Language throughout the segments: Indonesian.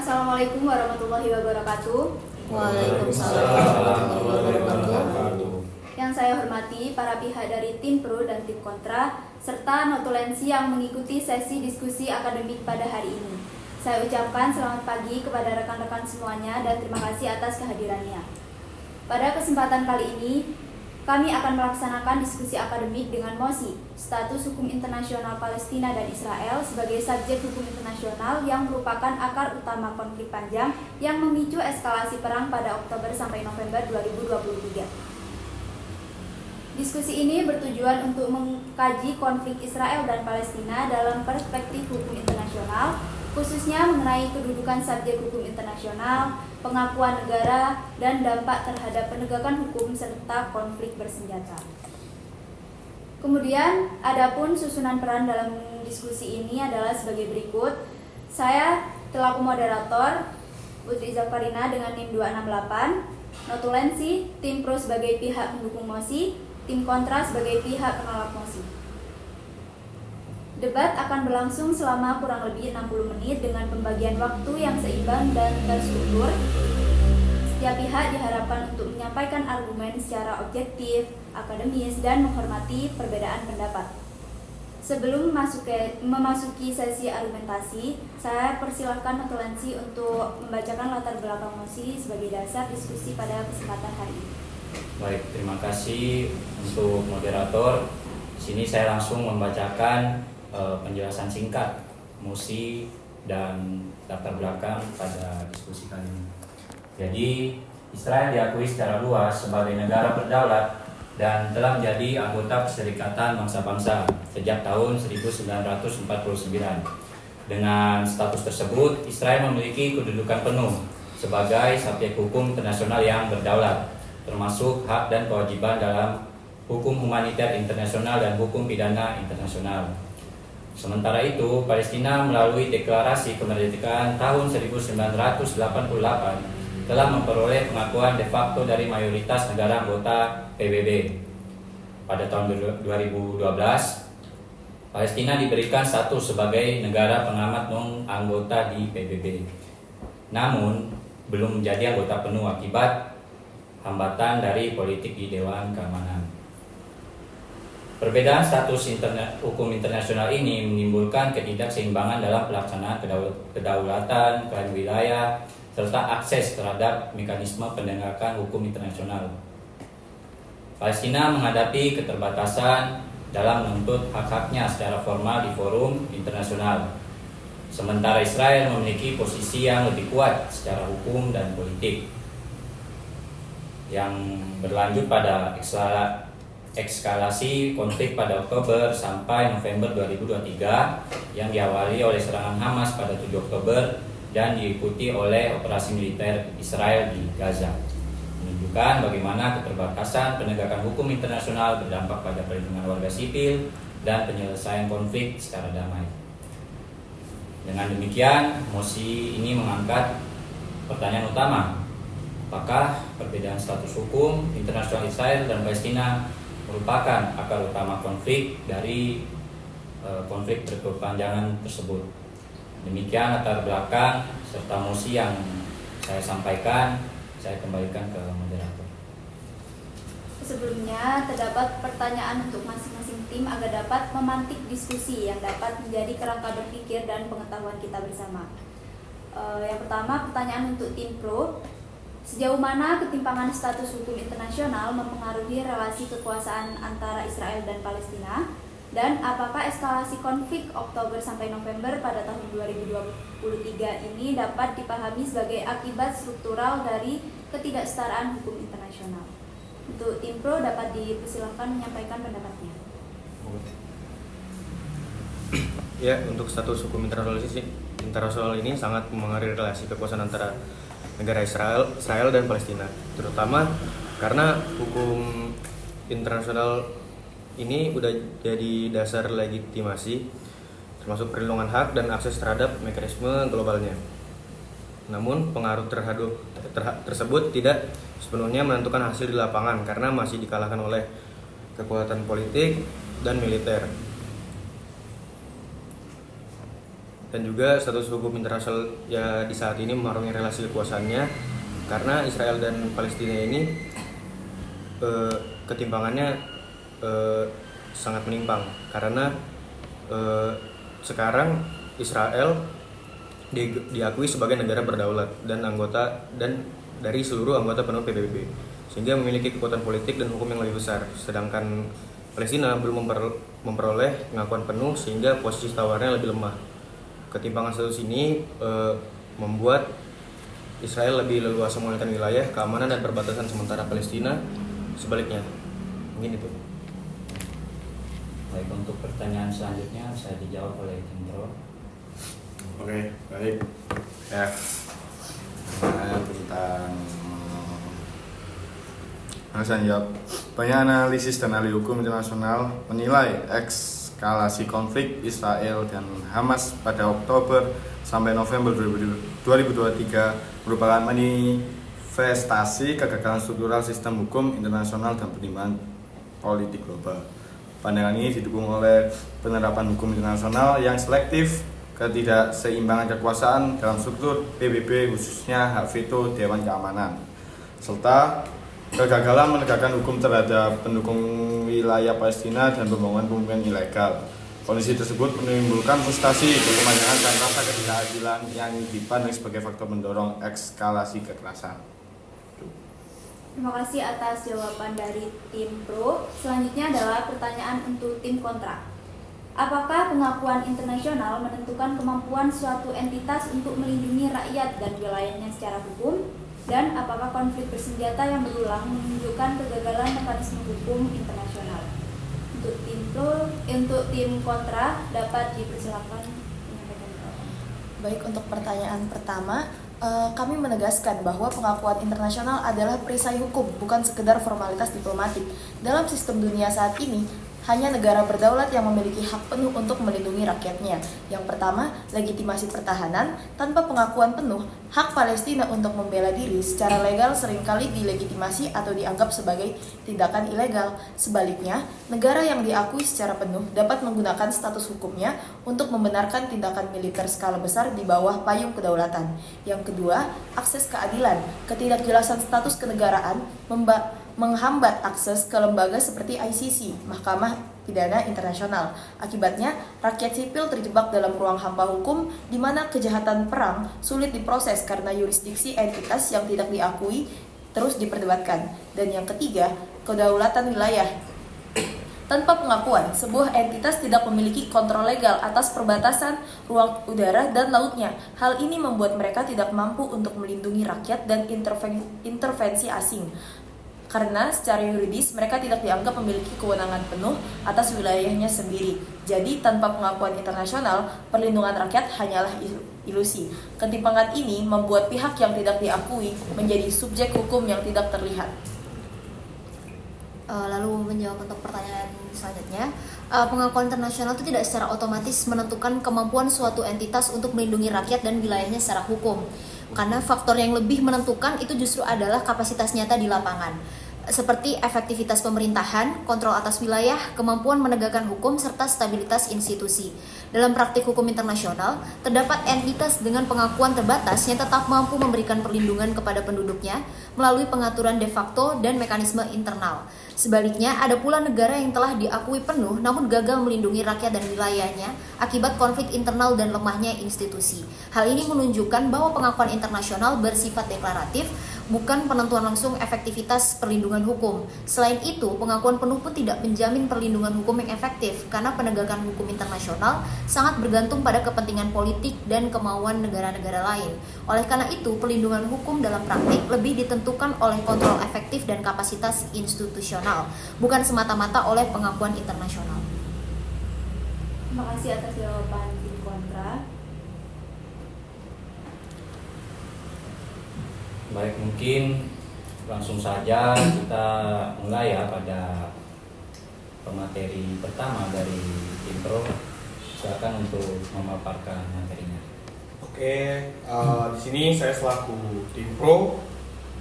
Assalamualaikum warahmatullahi wabarakatuh. Waalaikumsalam warahmatullahi wabarakatuh. Yang saya hormati para pihak dari tim pro dan tim kontra, serta notulensi yang mengikuti sesi diskusi akademik pada hari ini. Saya ucapkan selamat pagi kepada rekan-rekan semuanya dan terima kasih atas kehadirannya. Pada kesempatan kali ini, kami akan melaksanakan diskusi akademik dengan mosi status hukum internasional Palestina dan Israel sebagai subjek hukum internasional yang merupakan akar utama konflik panjang yang memicu eskalasi perang pada Oktober sampai November 2023. Diskusi ini bertujuan untuk mengkaji konflik Israel dan Palestina dalam perspektif hukum internasional, khususnya mengenai kedudukan subjek hukum internasional, pengakuan negara, dan dampak terhadap penegakan hukum serta konflik bersenjata. Kemudian, adapun susunan peran dalam diskusi ini adalah sebagai berikut. Saya selaku moderator, Putri Zafarina dengan NIM 268, notulensi, tim pro sebagai pihak pendukung mosi, tim kontra sebagai pihak penolak mosi. Debat akan berlangsung selama kurang lebih 60 menit dengan pembagian waktu yang seimbang dan terstruktur. Setiap pihak diharapkan untuk menyampaikan argumen secara objektif, akademis, dan menghormati perbedaan pendapat. Sebelum memasuki sesi argumentasi, saya persilahkan notulensi untuk membacakan latar belakang mosi sebagai dasar diskusi pada kesempatan hari ini. Baik, terima kasih untuk moderator. Di sini saya langsung membacakan penjelasan singkat mosi dan latar belakang pada diskusi kali ini. Jadi, Israel diakui secara luas sebagai negara berdaulat dan telah menjadi anggota Perserikatan Bangsa-Bangsa sejak tahun 1949. Dengan status tersebut, Israel memiliki kedudukan penuh sebagai subjek hukum internasional yang berdaulat, termasuk hak dan kewajiban dalam hukum humaniter internasional dan hukum pidana internasional. Sementara itu, Palestina melalui deklarasi kemerdekaan tahun 1988 telah memperoleh pengakuan de facto dari mayoritas negara anggota PBB. Pada tahun 2012, Palestina diberikan status sebagai negara pengamat non-anggota di PBB. Namun, belum menjadi anggota penuh akibat hambatan dari politik di Dewan Keamanan. Perbedaan status hukum internasional ini menimbulkan ketidakseimbangan dalam pelaksanaan kedaulatan, klaim wilayah, serta akses terhadap mekanisme penegakan hukum internasional. Palestina menghadapi keterbatasan dalam menuntut hak-haknya secara formal di forum internasional. Sementara Israel memiliki posisi yang lebih kuat secara hukum dan politik, yang berlanjut pada ekskalasi konflik pada Oktober sampai November 2023 yang diawali oleh serangan Hamas pada 7 Oktober dan diikuti oleh operasi militer Israel di Gaza, menunjukkan bagaimana keterbatasan penegakan hukum internasional berdampak pada perlindungan warga sipil dan penyelesaian konflik secara damai. Dengan demikian, mosi ini mengangkat pertanyaan utama: apakah perbedaan status hukum internasional Israel dan Palestina merupakan akar utama konflik dari konflik berkepanjangan tersebut? Demikian latar belakang serta mosi yang saya sampaikan. Saya kembalikan ke moderator. Sebelumnya, terdapat pertanyaan untuk masing-masing tim agar dapat memantik diskusi yang dapat menjadi kerangka berpikir dan pengetahuan kita bersama. Yang pertama, pertanyaan untuk tim pro. Sejauh mana ketimpangan status hukum internasional mempengaruhi relasi kekuasaan antara Israel dan Palestina? Dan apakah eskalasi konflik Oktober sampai November pada tahun 2023 ini dapat dipahami sebagai akibat struktural dari ketidaksetaraan hukum internasional? Untuk tim pro dapat dipersilakan menyampaikan pendapatnya. Ya, untuk status hukum internasional ini sangat mempengaruhi relasi kekuasaan antara negara Israel dan Palestina, terutama karena hukum internasional ini udah jadi dasar legitimasi, termasuk perlindungan hak dan akses terhadap mekanisme globalnya. Namun, pengaruh tersebut tidak sepenuhnya menentukan hasil di lapangan karena masih dikalahkan oleh kekuatan politik dan militer. dan juga status hukum internasional ya di saat ini mempengaruhi relasi kekuasaannya, karena Israel dan Palestina ini ketimpangannya sangat menimpang, karena sekarang Israel diakui sebagai negara berdaulat dan dari seluruh anggota penuh PBB, sehingga memiliki kekuatan politik dan hukum yang lebih besar, sedangkan Palestina belum memperoleh pengakuan penuh sehingga posisi tawarnya lebih lemah. Ketimpangan status ini membuat Israel lebih leluasa mengalihkan wilayah, keamanan dan perbatasan, sementara Palestina sebaliknya. Mungkin itu. Baik, untuk pertanyaan selanjutnya saya dijawab oleh Tim Pro. Oke, baik. Ya, tentang saya jawab. Banyak analisis dan ahli hukum internasional menilai eskalasi konflik Israel dan Hamas pada Oktober sampai November 2023 merupakan manifestasi kegagalan struktural sistem hukum internasional dan pertimbangan politik global. Pandangan ini didukung oleh penerapan hukum internasional yang selektif, ketidakseimbangan kekuasaan dalam struktur PBB, khususnya hak veto Dewan Keamanan, serta kegagalan menegakkan hukum terhadap pendukung wilayah Palestina dan pembangunan ilegal. Kondisi tersebut menimbulkan frustasi, kekemanjangan dan rasa ketidakadilan yang dipandang sebagai faktor mendorong eskalasi kekerasan. Terima kasih atas jawaban dari tim pro. Selanjutnya adalah pertanyaan untuk tim kontra. Apakah pengakuan internasional menentukan kemampuan suatu entitas untuk melindungi rakyat dan wilayahnya secara hukum? Dan apakah konflik bersenjata yang berulang menunjukkan kegagalan mekanisme hukum internasional? Untuk tim kontra dapat dipersilakan menyampaikan jawaban. Baik, untuk pertanyaan pertama, kami menegaskan bahwa pengakuan internasional adalah perisai hukum, bukan sekedar formalitas diplomatik. Dalam sistem dunia saat ini, hanya negara berdaulat yang memiliki hak penuh untuk melindungi rakyatnya. Yang pertama, legitimasi pertahanan. Tanpa pengakuan penuh, hak Palestina untuk membela diri secara legal seringkali dilegitimasi atau dianggap sebagai tindakan ilegal. Sebaliknya, negara yang diakui secara penuh dapat menggunakan status hukumnya untuk membenarkan tindakan militer skala besar di bawah payung kedaulatan. Yang kedua, akses keadilan. Ketidakjelasan status kenegaraan menghambat akses ke lembaga seperti ICC, Mahkamah Pidana Internasional. Akibatnya, rakyat sipil terjebak dalam ruang hampa hukum di mana kejahatan perang sulit diproses karena yurisdiksi entitas yang tidak diakui terus diperdebatkan. Dan yang ketiga, kedaulatan wilayah. Tanpa pengakuan, sebuah entitas tidak memiliki kontrol legal atas perbatasan, ruang udara, dan lautnya. Hal ini membuat mereka tidak mampu untuk melindungi rakyat dan intervensi asing. Karena secara yuridis mereka tidak dianggap memiliki kewenangan penuh atas wilayahnya sendiri. Jadi tanpa pengakuan internasional, perlindungan rakyat hanyalah ilusi. Ketimpangan ini membuat pihak yang tidak diakui menjadi subjek hukum yang tidak terlihat. Lalu menjawab untuk pertanyaan selanjutnya, pengakuan internasional itu tidak secara otomatis menentukan kemampuan suatu entitas untuk melindungi rakyat dan wilayahnya secara hukum. Karena faktor yang lebih menentukan itu justru adalah kapasitas nyata di lapangan, seperti efektivitas pemerintahan, kontrol atas wilayah, kemampuan menegakkan hukum, serta stabilitas institusi. Dalam praktik hukum internasional, terdapat entitas dengan pengakuan terbatas yang tetap mampu memberikan perlindungan kepada penduduknya melalui pengaturan de facto dan mekanisme internal. Sebaliknya, ada pula negara yang telah diakui penuh namun gagal melindungi rakyat dan wilayahnya akibat konflik internal dan lemahnya institusi. Hal ini menunjukkan bahwa pengakuan internasional bersifat deklaratif, bukan penentuan langsung efektivitas perlindungan hukum. Selain itu, pengakuan penuh pun tidak menjamin perlindungan hukum yang efektif karena penegakan hukum internasional sangat bergantung pada kepentingan politik dan kemauan negara-negara lain. Oleh karena itu, perlindungan hukum dalam praktik lebih ditentukan oleh kontrol efektif dan kapasitas institusional, bukan semata-mata oleh pengakuan internasional. Terima kasih atas jawaban tim kontra. Baik, mungkin langsung saja kita mulai ya pada pemateri pertama dari tim pro. Silakan untuk memaparkan materinya. Oke, di sini saya selaku tim pro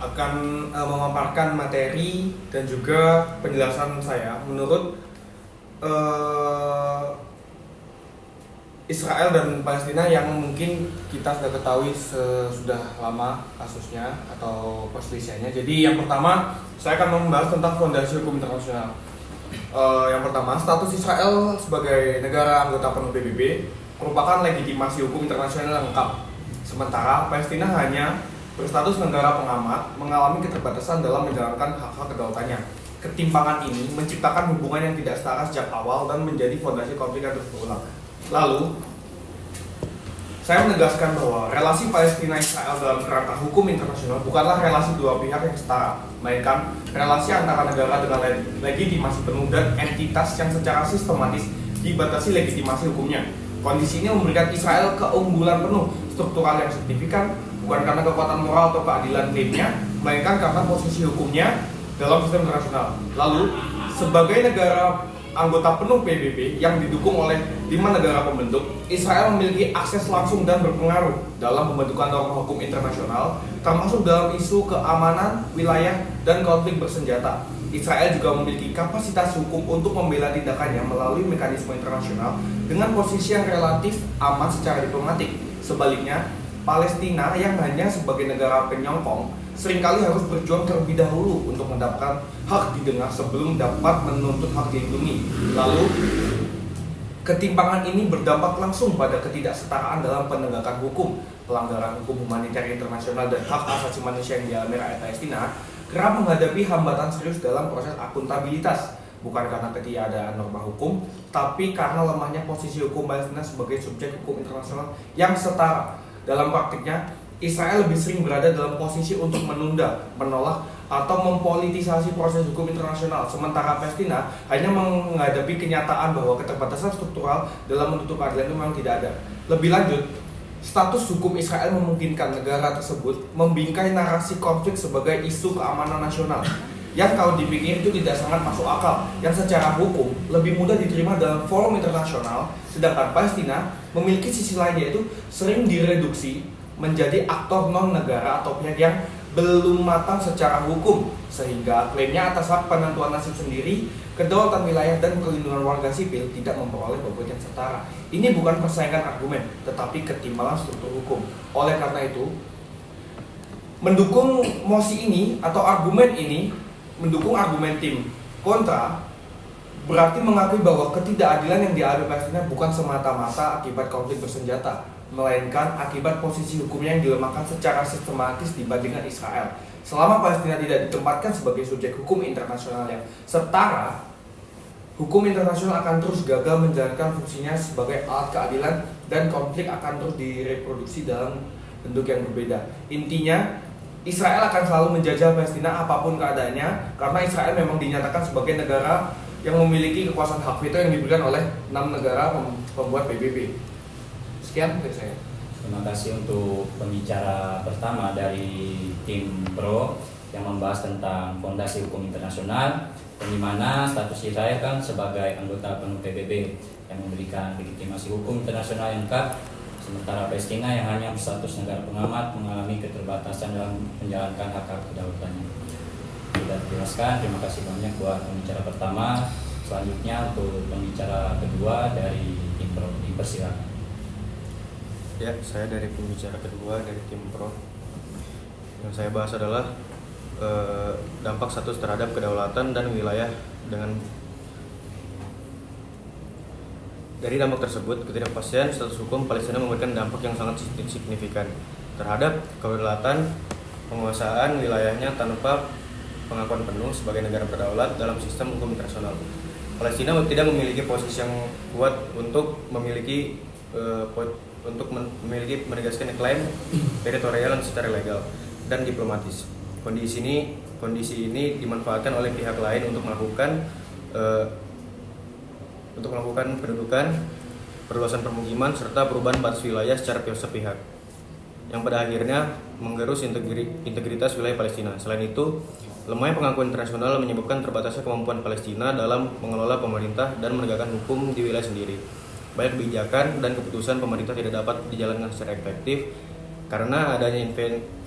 akan memaparkan materi dan juga penjelasan saya menurut Israel dan Palestina yang mungkin kita sudah ketahui sudah lama kasusnya atau perselisihannya. Jadi yang pertama saya akan membahas tentang fondasi hukum internasional. Yang pertama, status Israel sebagai negara anggota penuh PBB merupakan legitimasi hukum internasional yang lengkap. Sementara Palestina hanya berstatus negara pengamat, mengalami keterbatasan dalam menjalankan hak-hak kedaulatannya. Ketimpangan ini menciptakan hubungan yang tidak setara sejak awal dan menjadi fondasi konflik yang terus berulang. Lalu, saya menegaskan bahwa relasi Palestina-Israel dalam kerangka hukum internasional bukanlah relasi dua pihak yang setara, melainkan relasi antara negara dengan legitimasi penuh dan entitas yang secara sistematis dibatasi legitimasi hukumnya. Kondisi ini memberikan Israel keunggulan penuh struktural yang signifikan, bukan karena kekuatan moral atau keadilan klaimnya, melainkan karena posisi hukumnya dalam sistem internasional. Lalu, sebagai negara anggota penuh PBB yang didukung oleh 5 negara pembentuk, Israel memiliki akses langsung dan berpengaruh dalam pembentukan norma hukum internasional, termasuk dalam isu keamanan, wilayah, dan konflik bersenjata. Israel juga memiliki kapasitas hukum untuk membela tindakannya melalui mekanisme internasional dengan posisi yang relatif aman secara diplomatik. Sebaliknya, Palestina yang hanya sebagai negara penyokong seringkali harus berjuang terlebih dahulu untuk mendapatkan hak didengar sebelum dapat menuntut hak dilindungi. Lalu, ketimpangan ini berdampak langsung pada ketidaksetaraan dalam penegakan hukum, pelanggaran hukum humaniter internasional dan hak asasi manusia yang dialami rakyat Palestina kerap menghadapi hambatan serius dalam proses akuntabilitas, bukan karena ketiadaan norma hukum, tapi karena lemahnya posisi hukum Palestina sebagai subjek hukum internasional yang setara. Dalam praktiknya, Israel lebih sering berada dalam posisi untuk menunda, menolak, atau mempolitisasi proses hukum internasional, sementara Palestina hanya menghadapi kenyataan bahwa keterbatasan struktural dalam menuntut keadilan itu memang tidak ada. Lebih lanjut, status hukum Israel memungkinkan negara tersebut membingkai narasi konflik sebagai isu keamanan nasional yang kalau dipikir itu tidak sangat masuk akal, yang secara hukum lebih mudah diterima dalam forum internasional, sedangkan Palestina memiliki sisi lain, yaitu sering direduksi menjadi aktor non-negara atau pihak yang belum matang secara hukum, sehingga klaimnya atas hak penentuan nasib sendiri, kedaulatan wilayah, dan perlindungan warga sipil tidak memperoleh bobot yang setara. Ini bukan persaingan argumen, tetapi ketimpangan struktur hukum. Oleh karena itu, mendukung mosi ini atau argumen ini, mendukung argumen tim kontra, berarti mengakui bahwa ketidakadilan yang dialami Palestina bukan semata-mata akibat konflik bersenjata, melainkan akibat posisi hukumnya yang dilemahkan secara sistematis dibandingkan Israel. Selama Palestina tidak ditempatkan sebagai subjek hukum internasional yang setara, hukum internasional akan terus gagal menjalankan fungsinya sebagai alat keadilan dan konflik akan terus direproduksi dalam bentuk yang berbeda. Intinya, Israel akan selalu menjajah Palestina apapun keadaannya, karena Israel memang dinyatakan sebagai negara yang memiliki kekuasaan hak veto yang diberikan oleh 6 negara pembuat PBB. Sekian dari saya. Terima kasih untuk pembicara pertama dari tim Pro yang membahas tentang fondasi hukum internasional, di mana status Israel kan sebagai anggota penuh PBB yang memberikan legitimasi hukum internasional yang lengkap, sementara Palestina yang hanya berstatus negara pengamat mengalami keterbatasan dalam menjalankan hak-hak kedaulatannya. Sudah dijelaskan, terima kasih banyak buat pembicara pertama. Selanjutnya untuk pembicara kedua dari tim Pro, dipersilakan. Ya, saya dari pembicara kedua dari tim Pro. Yang saya bahas adalah dampak status terhadap kedaulatan dan wilayah dengan dari dampak tersebut, ketidakpastian status hukum Palestina memberikan dampak yang sangat signifikan terhadap kedaulatan penguasaan wilayahnya tanpa pengakuan penuh sebagai negara berdaulat dalam sistem hukum internasional. Palestina tidak memiliki posisi yang kuat untuk memiliki menegaskan klaim teritorial secara legal dan diplomatis. Kondisi ini dimanfaatkan oleh pihak lain untuk melakukan pendudukan, perluasan permukiman serta perubahan batas wilayah secara sepihak, yang pada akhirnya menggerus integritas wilayah Palestina. Selain itu, lemahnya pengakuan internasional menyebabkan terbatasnya kemampuan Palestina dalam mengelola pemerintah dan menegakkan hukum di wilayah sendiri. Banyak kebijakan dan keputusan pemerintah tidak dapat dijalankan secara efektif karena adanya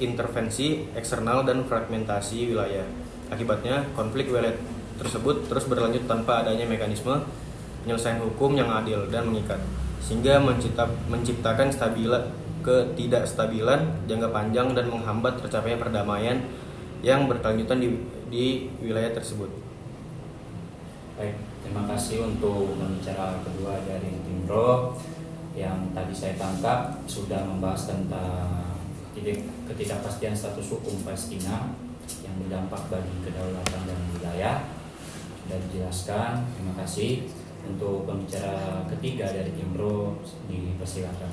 intervensi eksternal dan fragmentasi wilayah. Akibatnya, konflik wilayah tersebut terus berlanjut tanpa adanya mekanisme penyelesaian hukum yang adil dan mengikat. sehingga menciptakan ketidakstabilan jangka panjang dan menghambat tercapainya perdamaian yang berkelanjutan di wilayah tersebut. Baik, terima kasih untuk pembicara kedua dari tim Pro yang tadi saya tangkap sudah membahas tentang ketidakpastian status hukum Palestina yang berdampak bagi kedaulatan dan wilayah. Sudah dijelaskan, terima kasih. Untuk pembicara ketiga dari tim Pro dipersilakan.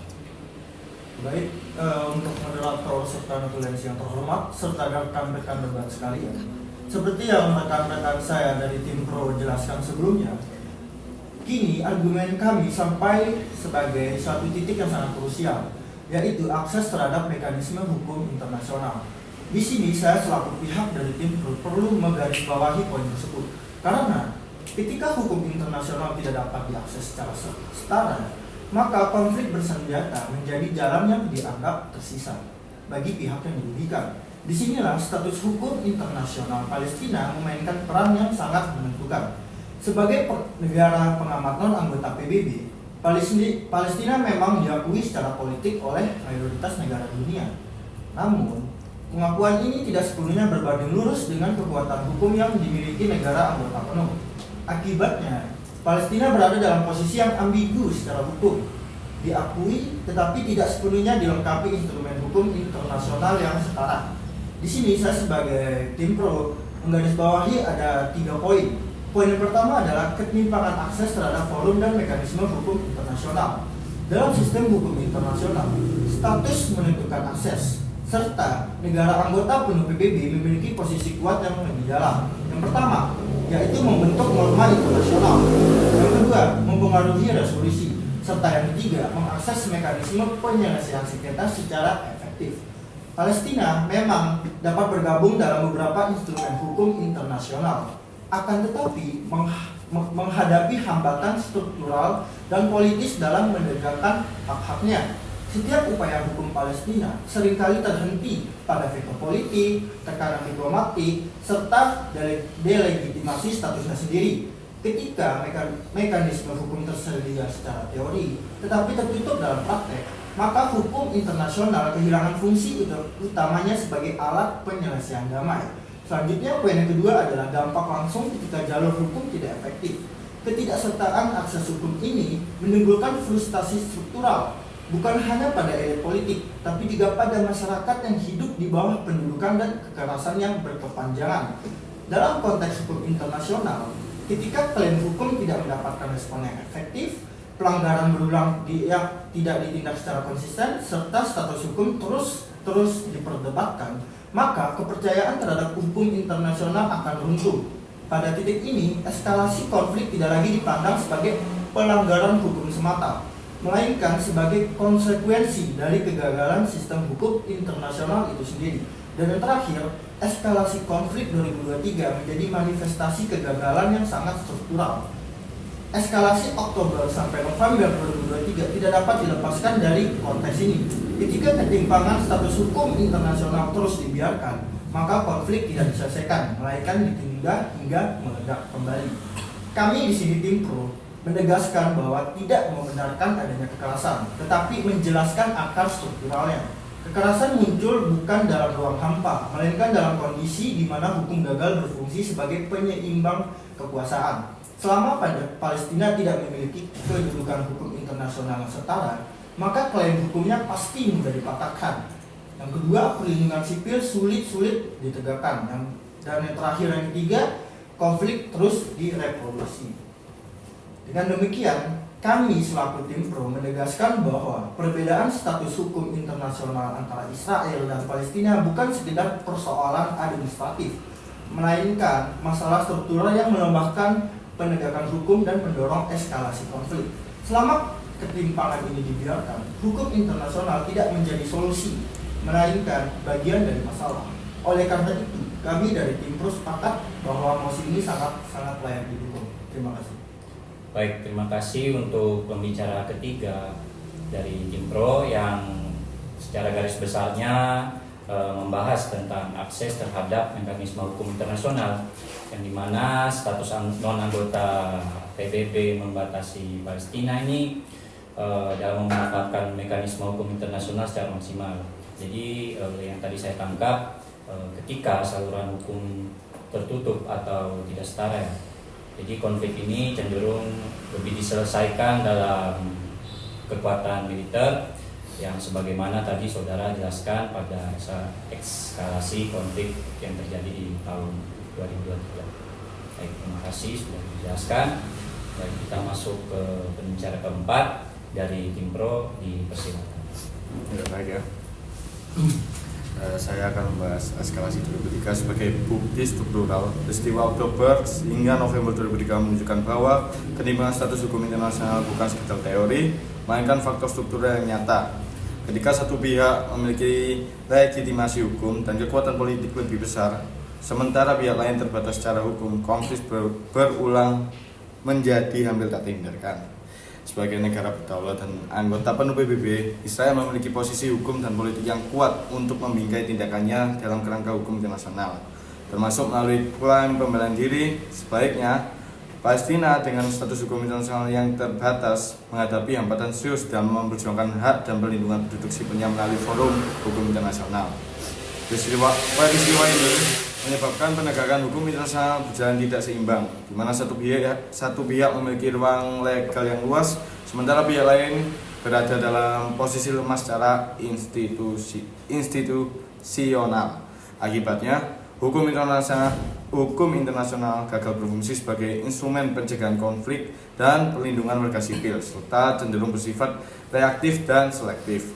Baik, untuk moderator serta notulensi yang terhormat serta rekan-rekan debat sekalian, seperti yang rekan-rekan saya dari tim Pro jelaskan sebelumnya, kini argumen kami sampai sebagai satu titik yang sangat krusial, yaitu akses terhadap mekanisme hukum internasional. Di sini saya selaku pihak dari tim Pro perlu menggarisbawahi poin tersebut, karena ketika hukum internasional tidak dapat diakses secara setara, maka konflik bersenjata menjadi jalan yang dianggap tersisa bagi pihak yang dirugikan. Disinilah status hukum internasional Palestina memainkan peran yang sangat menentukan. Sebagai negara pengamat non-anggota PBB, Palestina memang diakui secara politik oleh mayoritas negara dunia. Namun, pengakuan ini tidak sepenuhnya berbanding lurus dengan kekuatan hukum yang dimiliki negara anggota penuh. Akibatnya, Palestina berada dalam posisi yang ambigu secara hukum, diakui tetapi tidak sepenuhnya dilengkapi instrumen hukum internasional yang setara. Di sini saya sebagai tim Pro menggarisbawahi ada 3 poin. Poin yang pertama adalah ketimpangan akses terhadap forum dan mekanisme hukum internasional. Dalam sistem hukum internasional, status menentukan akses, serta negara anggota penuh PBB memiliki posisi kuat yang lebih dalam. Yang pertama, yaitu membentuk norma internasional. Yang kedua, mempengaruhi resolusi. Serta yang ketiga, mengakses mekanisme penyelesaian sengketa secara efektif. Palestina memang dapat bergabung dalam beberapa instrumen hukum internasional, akan tetapi menghadapi hambatan struktural dan politis dalam menegakkan hak-haknya. Setiap upaya hukum Palestina seringkali terhenti pada veto politik, tekanan diplomatik, serta delegitimasi statusnya sendiri. Ketika mekanisme hukum tersedia secara teori, tetapi tertutup dalam praktek, maka hukum internasional kehilangan fungsi utamanya sebagai alat penyelesaian damai. Selanjutnya, poin yang kedua adalah dampak langsung ketika jalur hukum tidak efektif. Ketidaksertaan akses hukum ini menimbulkan frustasi struktural, bukan hanya pada elit politik, tapi juga pada masyarakat yang hidup di bawah pendudukan dan kekerasan yang berkepanjangan. Dalam konteks hukum internasional, ketika klaim hukum tidak mendapatkan respon yang efektif, pelanggaran berulang tidak ditindak secara konsisten, serta status hukum terus diperdebatkan, maka kepercayaan terhadap hukum internasional akan runtuh. Pada titik ini, eskalasi konflik tidak lagi dipandang sebagai pelanggaran hukum semata, melainkan sebagai konsekuensi dari kegagalan sistem hukum internasional itu sendiri. Dan yang terakhir, eskalasi konflik 2023 menjadi manifestasi kegagalan yang sangat struktural. Eskalasi Oktober sampai November 2023 tidak dapat dilepaskan dari konteks ini. Ketika ketimpangan status hukum internasional terus dibiarkan, maka konflik tidak diselesaikan, melainkan ditunda hingga meledak kembali. Kami di sini tim Pro menegaskan bahwa tidak membenarkan adanya kekerasan, tetapi menjelaskan akar strukturalnya. Kekerasan muncul bukan dalam ruang hampa, melainkan dalam kondisi di mana hukum gagal berfungsi sebagai penyeimbang kekuasaan. Selama Palestina tidak memiliki kedudukan hukum internasional yang setara, maka klaim hukumnya pasti mudah dipatahkan. Yang kedua, perlindungan sipil sulit ditegakkan. Dan yang terakhir, yang ketiga, konflik terus direproduksi. Dengan demikian, kami selaku tim Pro menegaskan bahwa perbedaan status hukum internasional antara Israel dan Palestina bukan sekedar persoalan administratif, melainkan masalah struktural yang melembahkan penegakan hukum dan mendorong eskalasi konflik. Selama ketimpangan ini dibiarkan, hukum internasional tidak menjadi solusi, melainkan bagian dari masalah. Oleh karena itu, kami dari tim Pro sepakat bahwa mosi ini sangat layak didukung. Terima kasih. Baik, terima kasih untuk pembicara ketiga dari tim Pro yang secara garis besarnya membahas tentang akses terhadap mekanisme hukum internasional yang dimana status non-anggota PBB membatasi Palestina ini dalam memanfaatkan mekanisme hukum internasional secara maksimal. Jadi yang tadi saya tangkap, ketika saluran hukum tertutup atau tidak setara, ya, jadi konflik ini cenderung lebih diselesaikan dalam kekuatan militer yang sebagaimana tadi saudara jelaskan pada eskalasi konflik yang terjadi di tahun 2023. Baik, terima kasih sudah dijelaskan. Dan kita masuk ke pembicara keempat dari tim Pro, dipersilakan. Ya, baik ya. Saya akan membahas eskalasi 2003 sebagai bukti struktural. Peristiwa Oktober hingga November 2003 menunjukkan bahwa ketimpangan status hukum internasional bukan sekedar teori, melainkan faktor struktural yang nyata. Ketika satu pihak memiliki legitimasi hukum dan kekuatan politik lebih besar, sementara pihak lain terbatas secara hukum, konflik berulang menjadi hampir tak terhindarkan. Sebagai negara berdaulat dan anggota penuh PBB, Israel memiliki posisi hukum dan politik yang kuat untuk membingkai tindakannya dalam kerangka hukum internasional, termasuk melalui klaim pembelaan diri. Sebaliknya, Palestina dengan status hukum internasional yang terbatas menghadapi hambatan serius dalam memperjuangkan hak dan perlindungan penduduk sipilnya melalui forum hukum internasional. Peristiwa ini menyebabkan penegakan hukum internasional berjalan tidak seimbang, di mana satu pihak memiliki ruang legal yang luas, sementara pihak lain berada dalam posisi lemah secara institusional. Akibatnya, hukum internasional gagal berfungsi sebagai instrumen pencegahan konflik dan perlindungan warga sipil, serta cenderung bersifat reaktif dan selektif.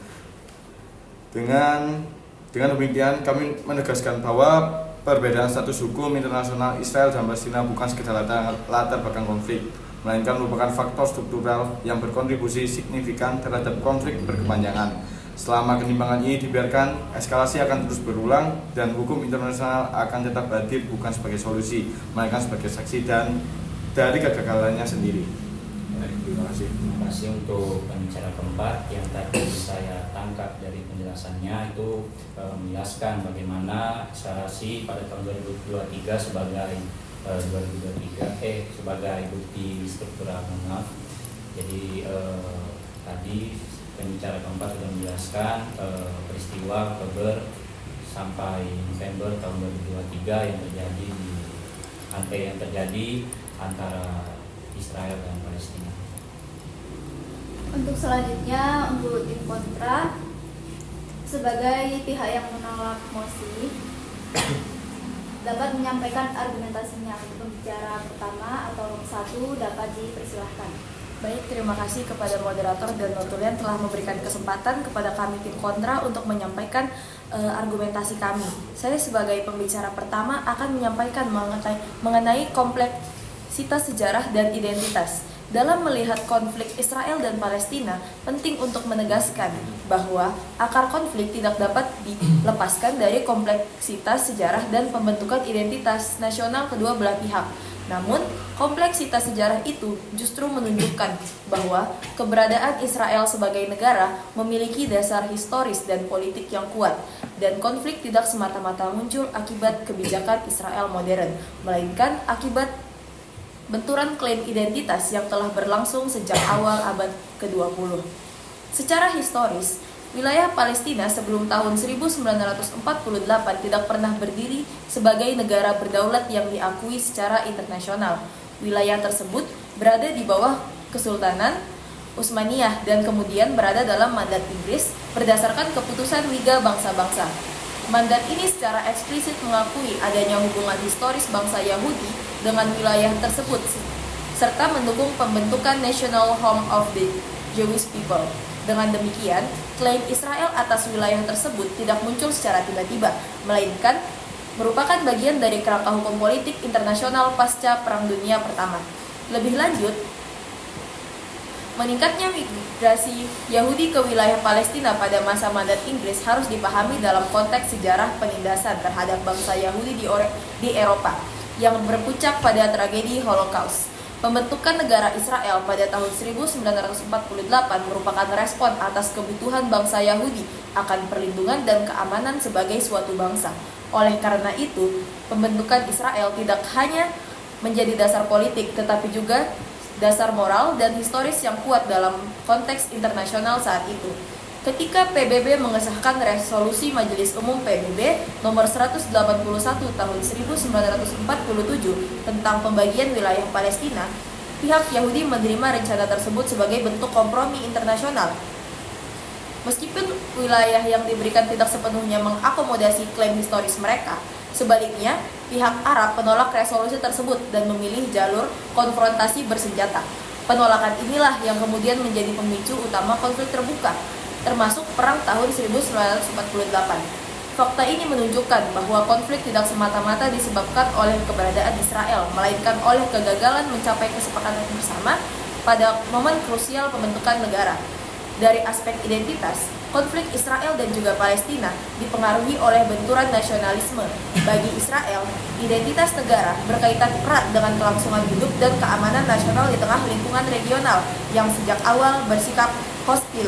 Dengan demikian, kami menegaskan bahwa perbedaan status hukum internasional Israel dan Palestina bukan sekedar latar belakang konflik, melainkan merupakan faktor struktural yang berkontribusi signifikan terhadap konflik berkepanjangan. Selama ketimpangan ini dibiarkan, eskalasi akan terus berulang dan hukum internasional akan tetap hadir bukan sebagai solusi, melainkan sebagai saksi dan dari kegagalannya sendiri. Terima kasih. Terima kasih untuk pembicara keempat yang tadi saya tangkap dari penjelasannya itu menjelaskan bagaimana eskalasi pada tahun 2023 sebagai sebagai bukti struktural. Jadi tadi pembicara keempat sudah menjelaskan peristiwa Oktober sampai November tahun 2023 yang terjadi antara Israel dan Palestina. Untuk selanjutnya, untuk tim kontra, sebagai pihak yang menolak mosi dapat menyampaikan argumentasinya. Untuk pembicara pertama atau satu dapat dipersilahkan. Baik, terima kasih kepada moderator dan notulen telah memberikan kesempatan kepada kami tim kontra untuk menyampaikan argumentasi kami. Saya sebagai pembicara pertama akan menyampaikan mengenai kompleksitas sejarah dan identitas. Dalam melihat konflik Israel dan Palestina, penting untuk menegaskan bahwa akar konflik tidak dapat dilepaskan dari kompleksitas sejarah dan pembentukan identitas nasional kedua belah pihak. Namun, kompleksitas sejarah itu justru menunjukkan bahwa keberadaan Israel sebagai negara memiliki dasar historis dan politik yang kuat, dan konflik tidak semata-mata muncul akibat kebijakan Israel modern, melainkan akibat benturan klaim identitas yang telah berlangsung sejak awal abad ke-20. Secara historis, wilayah Palestina sebelum tahun 1948 tidak pernah berdiri sebagai negara berdaulat yang diakui secara internasional. Wilayah tersebut berada di bawah Kesultanan Utsmaniyah dan kemudian berada dalam mandat Inggris berdasarkan keputusan Liga Bangsa-Bangsa. Mandat ini secara eksplisit mengakui adanya hubungan historis bangsa Yahudi dengan wilayah tersebut, serta mendukung pembentukan National Home of the Jewish People. Dengan demikian, klaim Israel atas wilayah tersebut tidak muncul secara tiba-tiba, melainkan merupakan bagian dari kerangka hukum politik internasional pasca Perang Dunia Pertama. Lebih lanjut, meningkatnya migrasi Yahudi ke wilayah Palestina pada masa mandat Inggris harus dipahami dalam konteks sejarah penindasan terhadap bangsa Yahudi di Eropa yang berpuncak pada tragedi Holocaust. Pembentukan negara Israel pada tahun 1948 merupakan respon atas kebutuhan bangsa Yahudi akan perlindungan dan keamanan sebagai suatu bangsa. Oleh karena itu, pembentukan Israel tidak hanya menjadi dasar politik tetapi juga dasar moral dan historis yang kuat dalam konteks internasional saat itu. Ketika PBB mengesahkan resolusi Majelis Umum PBB nomor 181 tahun 1947 tentang pembagian wilayah Palestina, pihak Yahudi menerima rencana tersebut sebagai bentuk kompromi internasional. Meskipun wilayah yang diberikan tidak sepenuhnya mengakomodasi klaim historis mereka, sebaliknya pihak Arab menolak resolusi tersebut dan memilih jalur konfrontasi bersenjata. Penolakan inilah yang kemudian menjadi pemicu utama konflik terbuka, termasuk Perang tahun 1948. Fakta ini menunjukkan bahwa konflik tidak semata-mata disebabkan oleh keberadaan Israel, melainkan oleh kegagalan mencapai kesepakatan bersama pada momen krusial pembentukan negara. Dari aspek identitas, konflik Israel dan juga Palestina dipengaruhi oleh benturan nasionalisme. Bagi Israel, identitas negara berkaitan erat dengan kelangsungan hidup dan keamanan nasional di tengah lingkungan regional yang sejak awal bersikap hostil.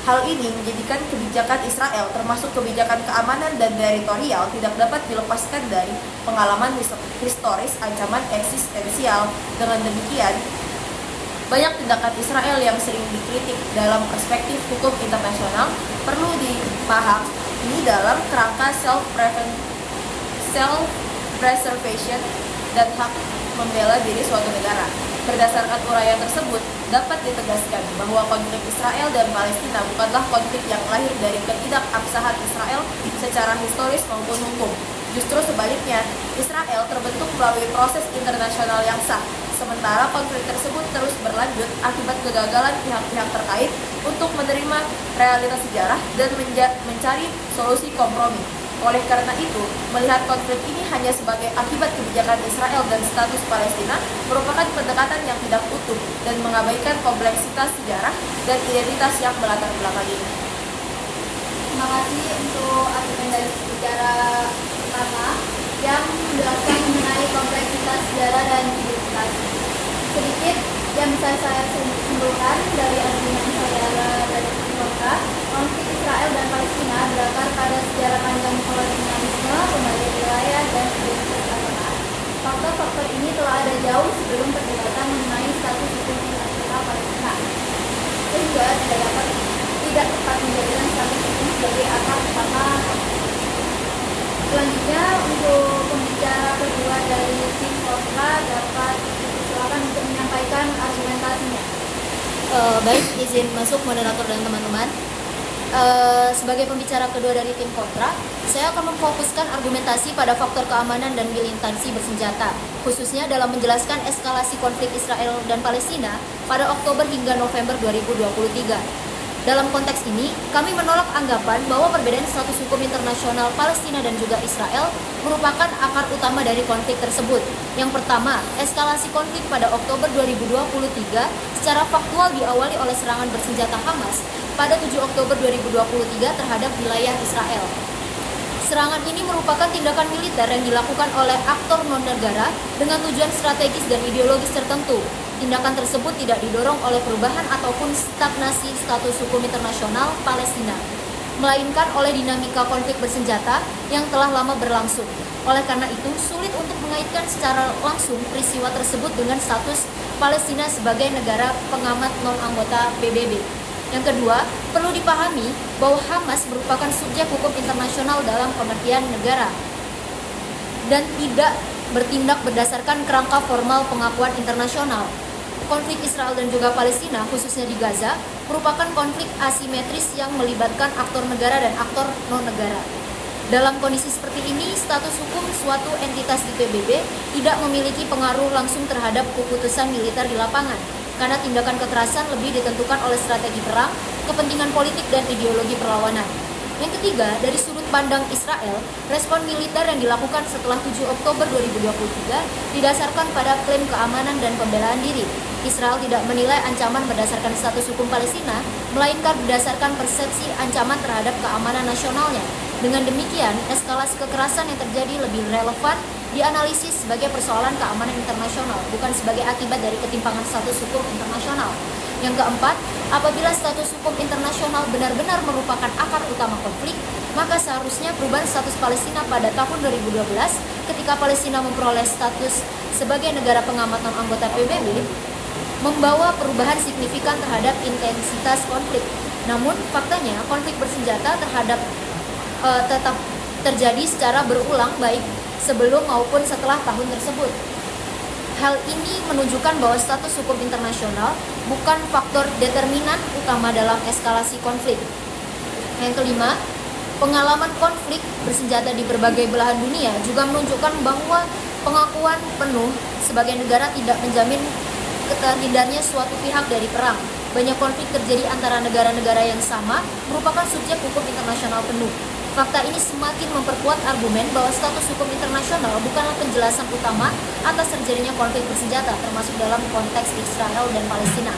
Hal ini menjadikan kebijakan Israel, termasuk kebijakan keamanan dan teritorial, tidak dapat dilepaskan dari pengalaman historis ancaman eksistensial. Dengan demikian, banyak tindakan Israel yang sering dikritik dalam perspektif hukum internasional perlu dipahami dalam kerangka self-preservation dan hak membela diri suatu negara. Berdasarkan uraian tersebut, dapat ditegaskan bahwa konflik Israel dan Palestina bukanlah konflik yang lahir dari ketidakabsahan Israel secara historis maupun hukum. Justru sebaliknya, Israel terbentuk melalui proses internasional yang sah, sementara konflik tersebut terus berlanjut akibat kegagalan pihak-pihak terkait untuk menerima realitas sejarah dan mencari solusi kompromi. Oleh karena itu, melihat konflik ini hanya sebagai akibat kebijakan Israel dan status Palestina merupakan pendekatan yang tidak utuh dan mengabaikan kompleksitas sejarah dan identitas yang melatar belakangi. Terima kasih untuk argumen dari bicara pertama yang menjelaskan mengenai kompleksitas sejarah dan identitas. Sedikit yang bisa saya simpulkan dari argumen saya dari kontra, konflik Israel dan Palestina berakar pada sejarah panjang kolonialisme, pembagian wilayah, dan identitas agama. Faktor-faktor ini telah ada jauh sebelum perdebatan mengenai status hukum internasional Palestina, sehingga tidak tepat menjadikan status hukum sebagai akar utama. Selanjutnya, untuk pembicara kedua dari tim kontra dapat silakan untuk menyampaikan argumentasinya. Baik, izin masuk moderator dan teman-teman. Sebagai pembicara kedua dari tim kontra, saya akan memfokuskan argumentasi pada faktor keamanan dan militansi bersenjata, khususnya dalam menjelaskan eskalasi konflik Israel dan Palestina pada Oktober hingga November 2023. Dalam konteks ini, kami menolak anggapan bahwa perbedaan status hukum internasional Palestina dan juga Israel merupakan akar utama dari konflik tersebut. Yang pertama, eskalasi konflik pada Oktober 2023 secara faktual diawali oleh serangan bersenjata Hamas pada 7 Oktober 2023 terhadap wilayah Israel. Serangan ini merupakan tindakan militer yang dilakukan oleh aktor non-negara dengan tujuan strategis dan ideologis tertentu. Tindakan tersebut tidak didorong oleh perubahan ataupun stagnasi status hukum internasional Palestina, melainkan oleh dinamika konflik bersenjata yang telah lama berlangsung. Oleh karena itu, sulit untuk mengaitkan secara langsung peristiwa tersebut dengan status Palestina sebagai negara pengamat non-anggota PBB. Yang kedua, perlu dipahami bahwa Hamas merupakan subjek hukum internasional dalam pengertian negara dan tidak bertindak berdasarkan kerangka formal pengakuan internasional. Konflik Israel dan juga Palestina, khususnya di Gaza, merupakan konflik asimetris yang melibatkan aktor negara dan aktor non-negara. Dalam kondisi seperti ini, status hukum suatu entitas di PBB tidak memiliki pengaruh langsung terhadap keputusan militer di lapangan, karena tindakan kekerasan lebih ditentukan oleh strategi perang, kepentingan politik, dan ideologi perlawanan. Yang ketiga, dari sudut pandang Israel, respon militer yang dilakukan setelah 7 Oktober 2023 didasarkan pada klaim keamanan dan pembelaan diri. Israel tidak menilai ancaman berdasarkan status hukum Palestina, melainkan berdasarkan persepsi ancaman terhadap keamanan nasionalnya. Dengan demikian, eskalasi kekerasan yang terjadi lebih relevan dianalisis sebagai persoalan keamanan internasional, bukan sebagai akibat dari ketimpangan status hukum internasional. Yang keempat, apabila status hukum internasional benar-benar merupakan akar utama konflik, maka seharusnya perubahan status Palestina pada tahun 2012 ketika Palestina memperoleh status sebagai negara pengamat non-anggota PBB membawa perubahan signifikan terhadap intensitas konflik. Namun faktanya konflik bersenjata tetap terjadi secara berulang baik sebelum maupun setelah tahun tersebut. Hal ini menunjukkan bahwa status hukum internasional bukan faktor determinan utama dalam eskalasi konflik. Yang kelima, pengalaman konflik bersenjata di berbagai belahan dunia juga menunjukkan bahwa pengakuan penuh sebagai negara tidak menjamin terhindarnya suatu pihak dari perang. Banyak konflik terjadi antara negara-negara yang sama merupakan subjek hukum internasional penuh. Fakta ini semakin memperkuat argumen bahwa status hukum internasional bukanlah penjelasan utama atas terjadinya konflik bersenjata, termasuk dalam konteks Israel dan Palestina.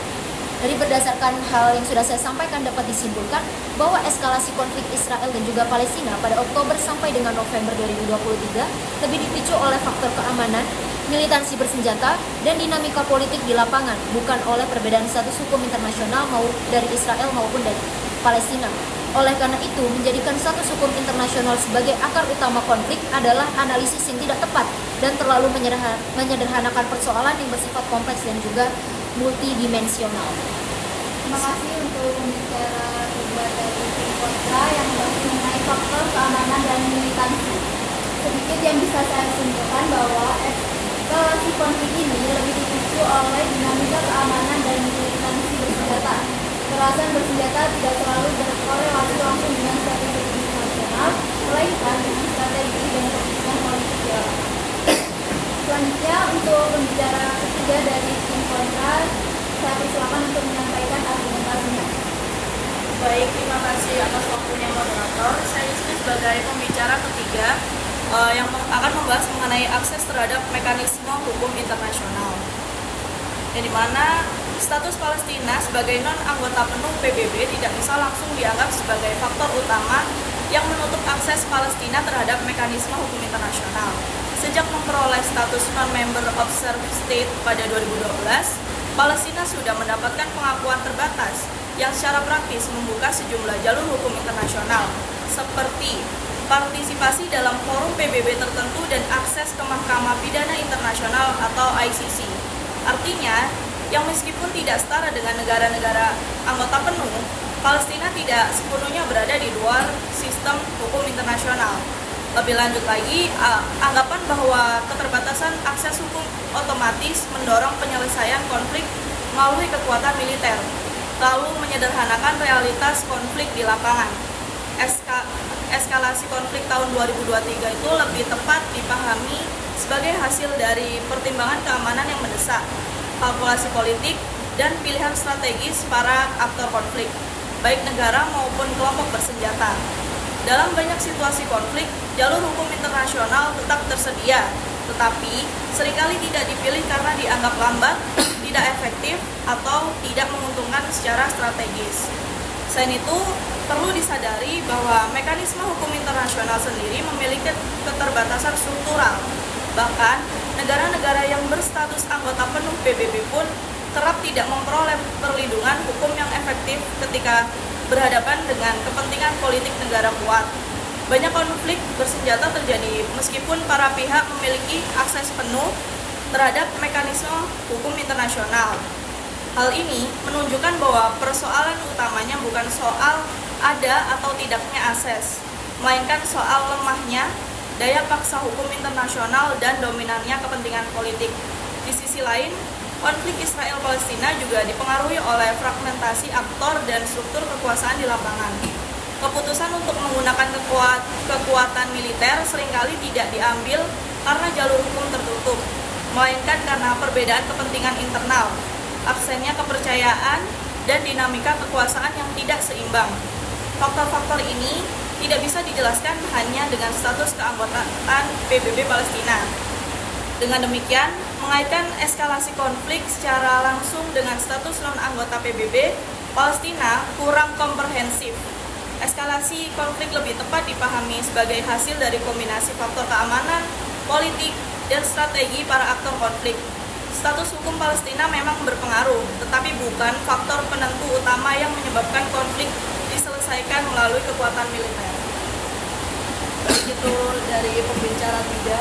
Dari berdasarkan hal yang sudah saya sampaikan dapat disimpulkan bahwa eskalasi konflik Israel dan juga Palestina pada Oktober sampai dengan November 2023 lebih dipicu oleh faktor keamanan, militansi bersenjata, dan dinamika politik di lapangan, bukan oleh perbedaan status hukum internasional dari Israel maupun dari Palestina. Oleh karena itu, menjadikan status hukum internasional sebagai akar utama konflik adalah analisis yang tidak tepat dan terlalu menyederhanakan persoalan yang bersifat kompleks dan juga multidimensional. Terima kasih untuk pembicara kedua dari tim kontra yang membahas mengenai faktor keamanan dan militansi. Sedikit yang bisa saya simpulkan bahwa eskalasi konflik ini lebih dipicu oleh dinamika keamanan dan militansi bersenjata. Kekerasan bersenjata tidak selalu berkorelasi langsung dengan strategi internasional, melainkan dengan strategi dan keputusan politik di lapangan. Selanjutnya untuk pembicara ketiga dari tim kontra, saya persilakan untuk menyampaikan argumentasinya. Baik, terima kasih atas waktunya moderator. Saya di sini sebagai pembicara ketiga yang akan membahas mengenai akses terhadap mekanisme hukum internasional. Yang dimana status Palestina sebagai non-anggota penuh PBB tidak bisa langsung dianggap sebagai faktor utama yang menutup akses Palestina terhadap mekanisme hukum internasional. Sejak memperoleh status non-member observed state pada 2012, Palestina sudah mendapatkan pengakuan terbatas yang secara praktis membuka sejumlah jalur hukum internasional, seperti partisipasi dalam forum PBB tertentu dan akses ke Mahkamah Pidana Internasional atau ICC. Artinya, yang meskipun tidak setara dengan negara-negara anggota penuh, Palestina tidak sepenuhnya berada di luar sistem hukum internasional. Lebih lanjut lagi, anggapan bahwa keterbatasan akses hukum otomatis mendorong penyelesaian konflik melalui kekuatan militer, lalu menyederhanakan realitas konflik di lapangan. Eskalasi konflik tahun 2023 itu lebih tepat dipahami sebagai hasil dari pertimbangan keamanan yang mendesak, kalkulasi politik, dan pilihan strategis para aktor konflik, baik negara maupun kelompok bersenjata. Dalam banyak situasi konflik, jalur hukum internasional tetap tersedia, tetapi seringkali tidak dipilih karena dianggap lambat, tidak efektif, atau tidak menguntungkan secara strategis. Selain itu, perlu disadari bahwa mekanisme hukum internasional sendiri memiliki keterbatasan struktural. Bahkan, negara-negara yang berstatus anggota penuh PBB pun kerap tidak memperoleh perlindungan hukum yang efektif ketika berhadapan dengan kepentingan politik negara kuat. Banyak konflik bersenjata terjadi meskipun para pihak memiliki akses penuh terhadap mekanisme hukum internasional. Hal ini menunjukkan bahwa persoalan utamanya bukan soal ada atau tidaknya akses, melainkan soal lemahnya daya paksa hukum internasional dan dominannya kepentingan politik. Di sisi lain, konflik Israel-Palestina juga dipengaruhi oleh fragmentasi aktor dan struktur kekuasaan di lapangan. Keputusan untuk menggunakan kekuatan militer seringkali tidak diambil karena jalur hukum tertutup, melainkan karena perbedaan kepentingan internal, absennya kepercayaan, dan dinamika kekuasaan yang tidak seimbang. Faktor-faktor ini tidak bisa dijelaskan hanya dengan status keanggotaan PBB Palestina. Dengan demikian, mengaitkan eskalasi konflik secara langsung dengan status non-anggota PBB Palestina kurang komprehensif. Eskalasi konflik lebih tepat dipahami sebagai hasil dari kombinasi faktor keamanan, politik, dan strategi para aktor konflik. Status hukum Palestina memang berpengaruh, tetapi bukan faktor penentu utama yang menyebabkan konflik diselesaikan melalui kekuatan militer. Begitu dari pembicara tiga.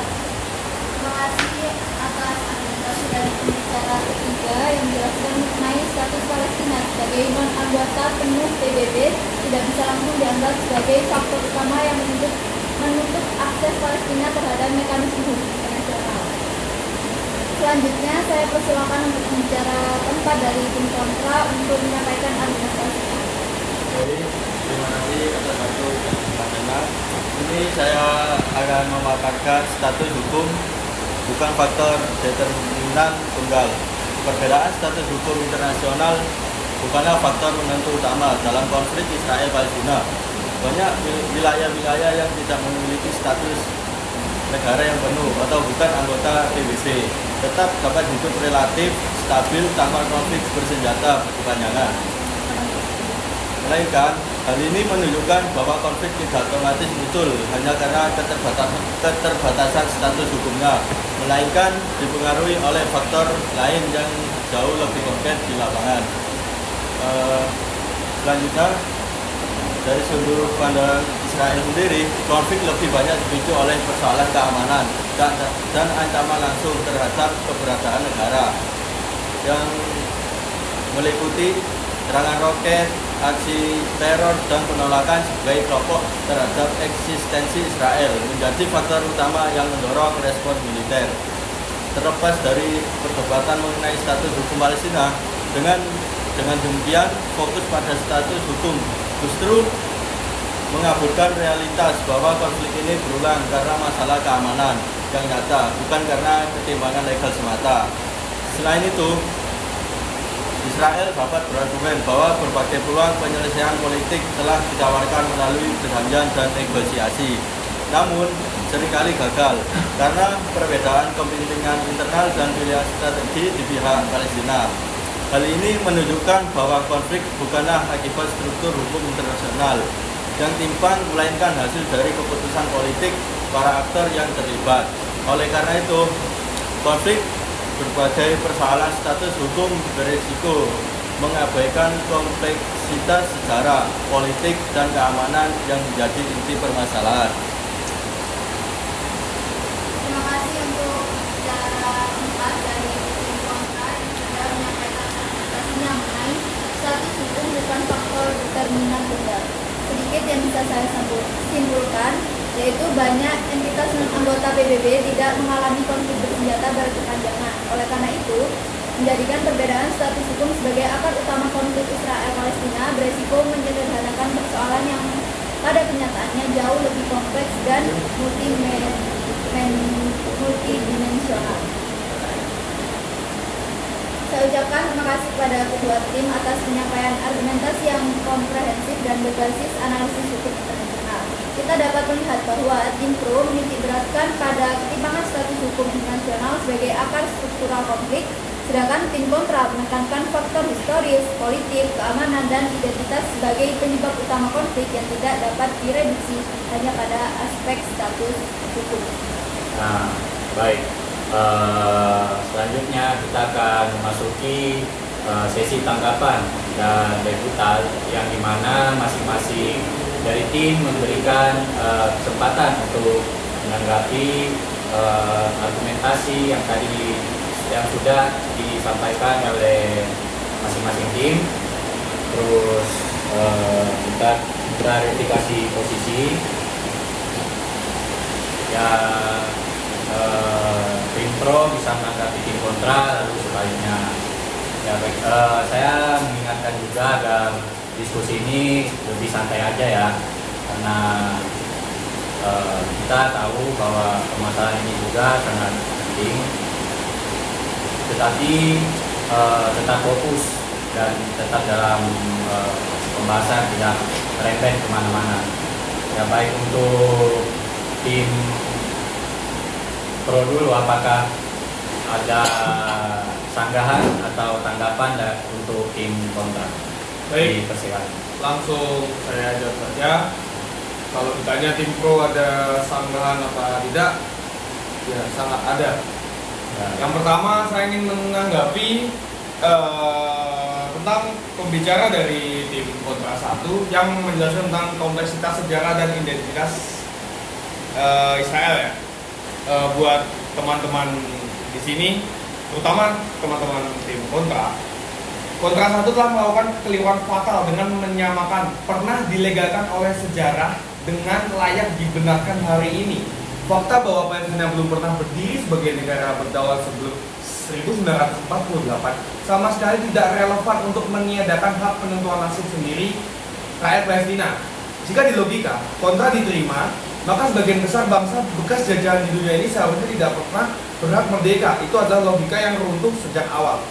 Terima Terima kasih atas argumentasi dari pembicara ketiga yang menjelaskan mengenai status Palestina sebagai non-anggota penuh PBB tidak bisa langsung dianggap sebagai faktor utama yang menutup akses Palestina terhadap mekanisme hukum internasional. Selanjutnya saya persilakan untuk pembicara keempat dari tim kontra untuk menyampaikan argumentasinya. Jadi, terima kasih atas waktu dan kesempatannya. Ini saya akan memaparkan status hukum bukan faktor determinan tunggal. Perbedaan status hukum internasional bukanlah faktor penentu utama dalam konflik Israel-Palestina. Banyak wilayah-wilayah yang tidak memiliki status negara yang penuh atau bukan anggota PBB tetap dapat hidup relatif stabil tanpa konflik bersenjata berkepanjangan. Melainkan, hal ini menunjukkan bahwa konflik tidak otomatis muncul hanya karena keterbatasan status hukumnya, melainkan dipengaruhi oleh faktor lain yang jauh lebih konkret di lapangan. Selanjutnya, dari sudut pandang Israel sendiri, konflik lebih banyak dipicu oleh persoalan keamanan dan ancaman langsung terhadap keberadaan negara yang meliputi serangan roket, aksi teror, dan penolakan sebagai kelompok terhadap eksistensi Israel menjadi faktor utama yang mendorong respon militer. Terlepas dari perdebatan mengenai status hukum Palestina, dengan demikian fokus pada status hukum justru mengaburkan realitas bahwa konflik ini berulang karena masalah keamanan yang nyata, bukan karena ketimbangan legal semata. Selain itu, Israel dapat berargumen bahwa berbagai peluang penyelesaian politik telah ditawarkan melalui perjanjian dan negosiasi, namun seringkali gagal karena perbedaan kepentingan internal dan pilihan strategi di pihak Palestina. Hal ini menunjukkan bahwa konflik bukanlah akibat struktur hukum internasional yang timpang, melainkan hasil dari keputusan politik para aktor yang terlibat. Oleh karena itu, konflik berbagai persoalan status hukum berisiko mengabaikan kompleksitas sejarah, politik, dan keamanan yang menjadi inti permasalahan. Terima kasih untuk bicara keempat dari tim kontra yang sudah menyampaikan argumentasinya mengenai status hukum bukan faktor determinan tunggal. Sedikit yang bisa saya simpulkan, yaitu banyak entitas anggota PBB tidak mengalami konflik bersenjata berkepanjangan. Oleh karena itu, menjadikan perbedaan status hukum sebagai akar utama konflik Israel-Palestina beresiko menyederhanakan persoalan yang pada kenyataannya jauh lebih kompleks dan multidimensional. Saya ucapkan terima kasih kepada kedua tim atas penyampaian argumentasi yang komprehensif dan berbasis analisis hukum internasional. Kita dapat melihat bahwa tim pro menitik beratkan pada ketimpangan status hukum internasional sebagai akar struktural konflik, sedangkan tim kontra menekankan faktor historis, politik, keamanan, dan identitas sebagai penyebab utama konflik yang tidak dapat direduksi hanya pada aspek status hukum. Nah, baik. Selanjutnya kita akan memasuki sesi tanggapan dan rebuttal yang dimana masing-masing dari tim memberikan kesempatan untuk menanggapi argumentasi yang sudah disampaikan oleh masing-masing tim. Terus kita klarifikasi posisi ya. Tim pro bisa menanggapi tim kontra, lalu sebaliknya. Ya, baik. Saya mengingatkan juga agar diskusi ini lebih santai aja ya, karena kita tahu bahwa permasalahan ini juga sangat penting. Tetapi tetap fokus dan tetap dalam pembahasan, tidak merembet kemana-mana. Ya, baik untuk tim pro dulu, apakah ada sanggahan atau tanggapan untuk tim kontra? Baik, persilakan. langsung saya jawab saja. Kalau ditanya tim pro ada sanggahan apa tidak, ya sangat ada. Ya. Yang pertama saya ingin menanggapi tentang pembicara dari tim kontra 1 yang menjelaskan tentang kompleksitas sejarah dan identitas Israel ya. Buat teman-teman di sini, terutama teman-teman tim kontra. Kontra satu telah melakukan kekeliruan fatal dengan menyamakan pernah dilegalkan oleh sejarah dengan layak dibenarkan hari ini. Fakta bahwa Palestina belum pernah berdiri sebagai negara berdaulat sebelum 1948 sama sekali tidak relevan untuk meniadakan hak penentuan nasib sendiri rakyat Palestina. Jika di logika kontra diterima, maka sebagian besar bangsa bekas jajahan di dunia ini seharusnya tidak pernah berhak merdeka. Itu adalah logika yang runtuh sejak awal.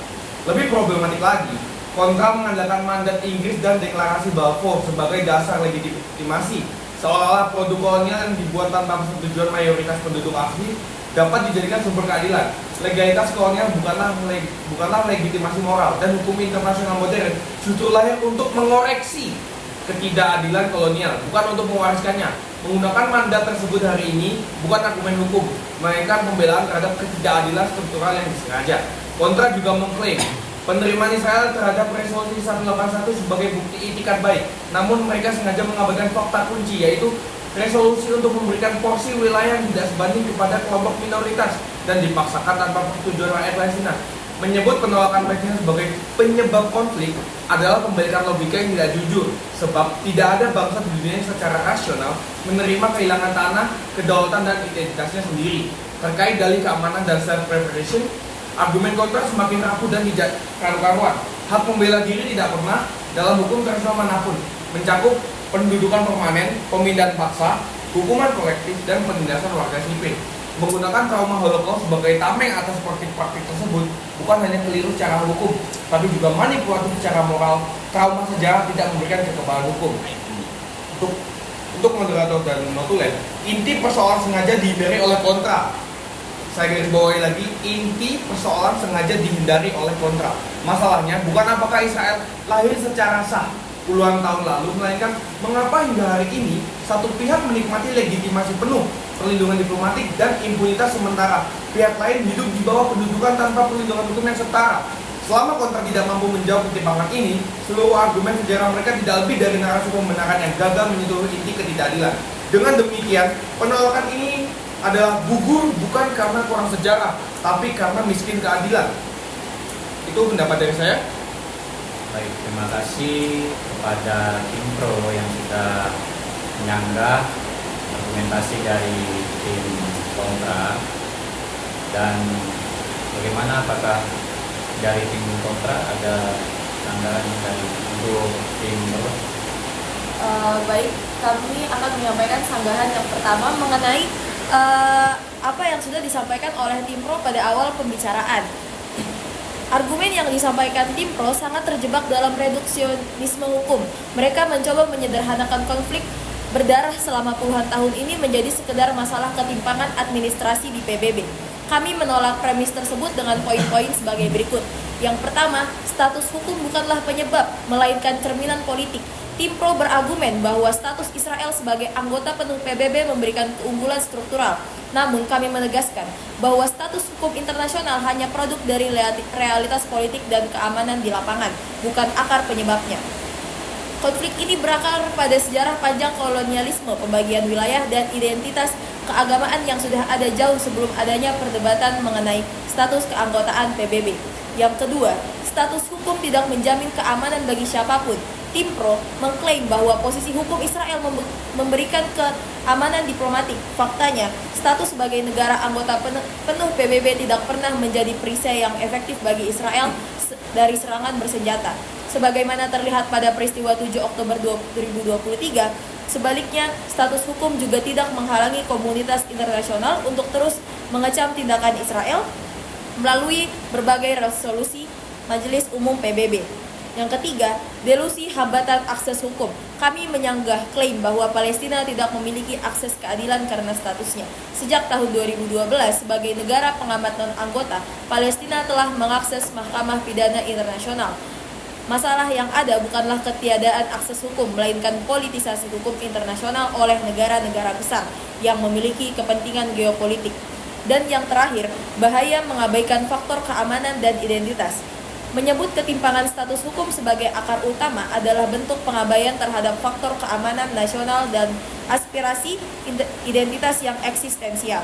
Lebih problematik lagi, kontra mengandalkan mandat Inggris dan deklarasi Balfour sebagai dasar legitimasi, seolah-olah produk kolonial yang dibuat tanpa persetujuan mayoritas penduduk asli dapat dijadikan sumber keadilan. Legalitas kolonial bukanlah legitimasi moral, dan hukum internasional modern justru lahir untuk mengoreksi ketidakadilan kolonial, bukan untuk mewariskannya. Menggunakan mandat tersebut hari ini bukan argumen hukum, melainkan pembelaan terhadap ketidakadilan struktural yang disengaja. Kontra juga mengklaim penerimaan Israel terhadap resolusi 181 sebagai bukti itikat baik, namun mereka sengaja mengabaikan fakta kunci, yaitu resolusi untuk memberikan porsi wilayah yang tidak sebanding kepada kelompok minoritas dan dipaksakan tanpa persetujuan rakyat Palestina. Menyebut penolakan Palestina sebagai penyebab konflik adalah pembalikan logika yang tidak jujur, sebab tidak ada bangsa di dunia yang secara rasional menerima kehilangan tanah, kedaulatan, dan identitasnya sendiri. Terkait dalih keamanan dan self-preservation, argumen kontra semakin rapuh dan tidak karu-karuan. Hak membela diri tidak pernah dalam hukum internasional manapun mencakup pendudukan permanen, pemindahan paksa, hukuman kolektif, dan penindasan warga sipil. Menggunakan trauma Holocaust sebagai tameng atas praktik-praktik tersebut bukan hanya keliru secara hukum, tapi juga manipulatif secara moral. Trauma sejarah tidak memberikan kekebalan hukum. Untuk moderator dan notulen, inti persoalan sengaja dihindari oleh kontra. Saya garis bawahi lagi, inti persoalan sengaja dihindari oleh kontra. Masalahnya bukan apakah Israel lahir secara sah puluhan tahun lalu, melainkan mengapa hingga hari ini satu pihak menikmati legitimasi penuh, perlindungan diplomatik, dan impunitas sementara pihak lain hidup di bawah pendudukan tanpa perlindungan hukum yang setara. Selama kontra tidak mampu menjawab ketimpangan ini, seluruh argumen sejarah mereka tidak lebih dari narasi pembenaran yang gagal menyentuh inti ketidakadilan. Dengan demikian, penolakan ini adalah gugur bukan karena kurang sejarah, tapi karena miskin keadilan. Itu pendapat dari saya. Baik, terima kasih kepada tim pro yang sudah menyanggah argumentasi dari tim kontra. Dan bagaimana, apakah dari tim kontra ada tanggapan dari untuk tim pro? Baik, kami akan menyampaikan sanggahan yang pertama mengenai apa yang sudah disampaikan oleh tim pro pada awal pembicaraan. Argumen yang disampaikan tim pro sangat terjebak dalam reduksionisme hukum. Mereka mencoba menyederhanakan konflik berdarah selama puluhan tahun ini menjadi sekedar masalah ketimpangan administrasi di PBB. Kami menolak premis tersebut dengan poin-poin sebagai berikut. Yang pertama, status hukum bukanlah penyebab, melainkan cerminan politik. Tim pro berargumen bahwa status Israel sebagai anggota penuh PBB memberikan keunggulan struktural. Namun kami menegaskan bahwa status hukum internasional hanya produk dari realitas politik dan keamanan di lapangan, bukan akar penyebabnya. Konflik ini berakar pada sejarah panjang kolonialisme, pembagian wilayah, dan identitas keagamaan yang sudah ada jauh sebelum adanya perdebatan mengenai status keanggotaan PBB. Yang kedua, status hukum tidak menjamin keamanan bagi siapapun. Tim pro mengklaim bahwa posisi hukum Israel memberikan keamanan diplomatik. Faktanya, status sebagai negara anggota penuh PBB tidak pernah menjadi perisai yang efektif bagi Israel dari serangan bersenjata. Sebagaimana terlihat pada peristiwa 7 Oktober 2023, sebaliknya, status hukum juga tidak menghalangi komunitas internasional untuk terus mengecam tindakan Israel melalui berbagai resolusi Majelis Umum PBB. Yang ketiga, delusi hambatan akses hukum. Kami menyanggah klaim bahwa Palestina tidak memiliki akses keadilan karena statusnya. Sejak tahun 2012, sebagai negara pengamat non-anggota, Palestina telah mengakses Mahkamah Pidana Internasional. Masalah yang ada bukanlah ketiadaan akses hukum, melainkan politisasi hukum internasional oleh negara-negara besar yang memiliki kepentingan geopolitik. Dan yang terakhir, bahaya mengabaikan faktor keamanan dan identitas. Menyebut ketimpangan status hukum sebagai akar utama adalah bentuk pengabaian terhadap faktor keamanan nasional dan aspirasi identitas yang eksistensial.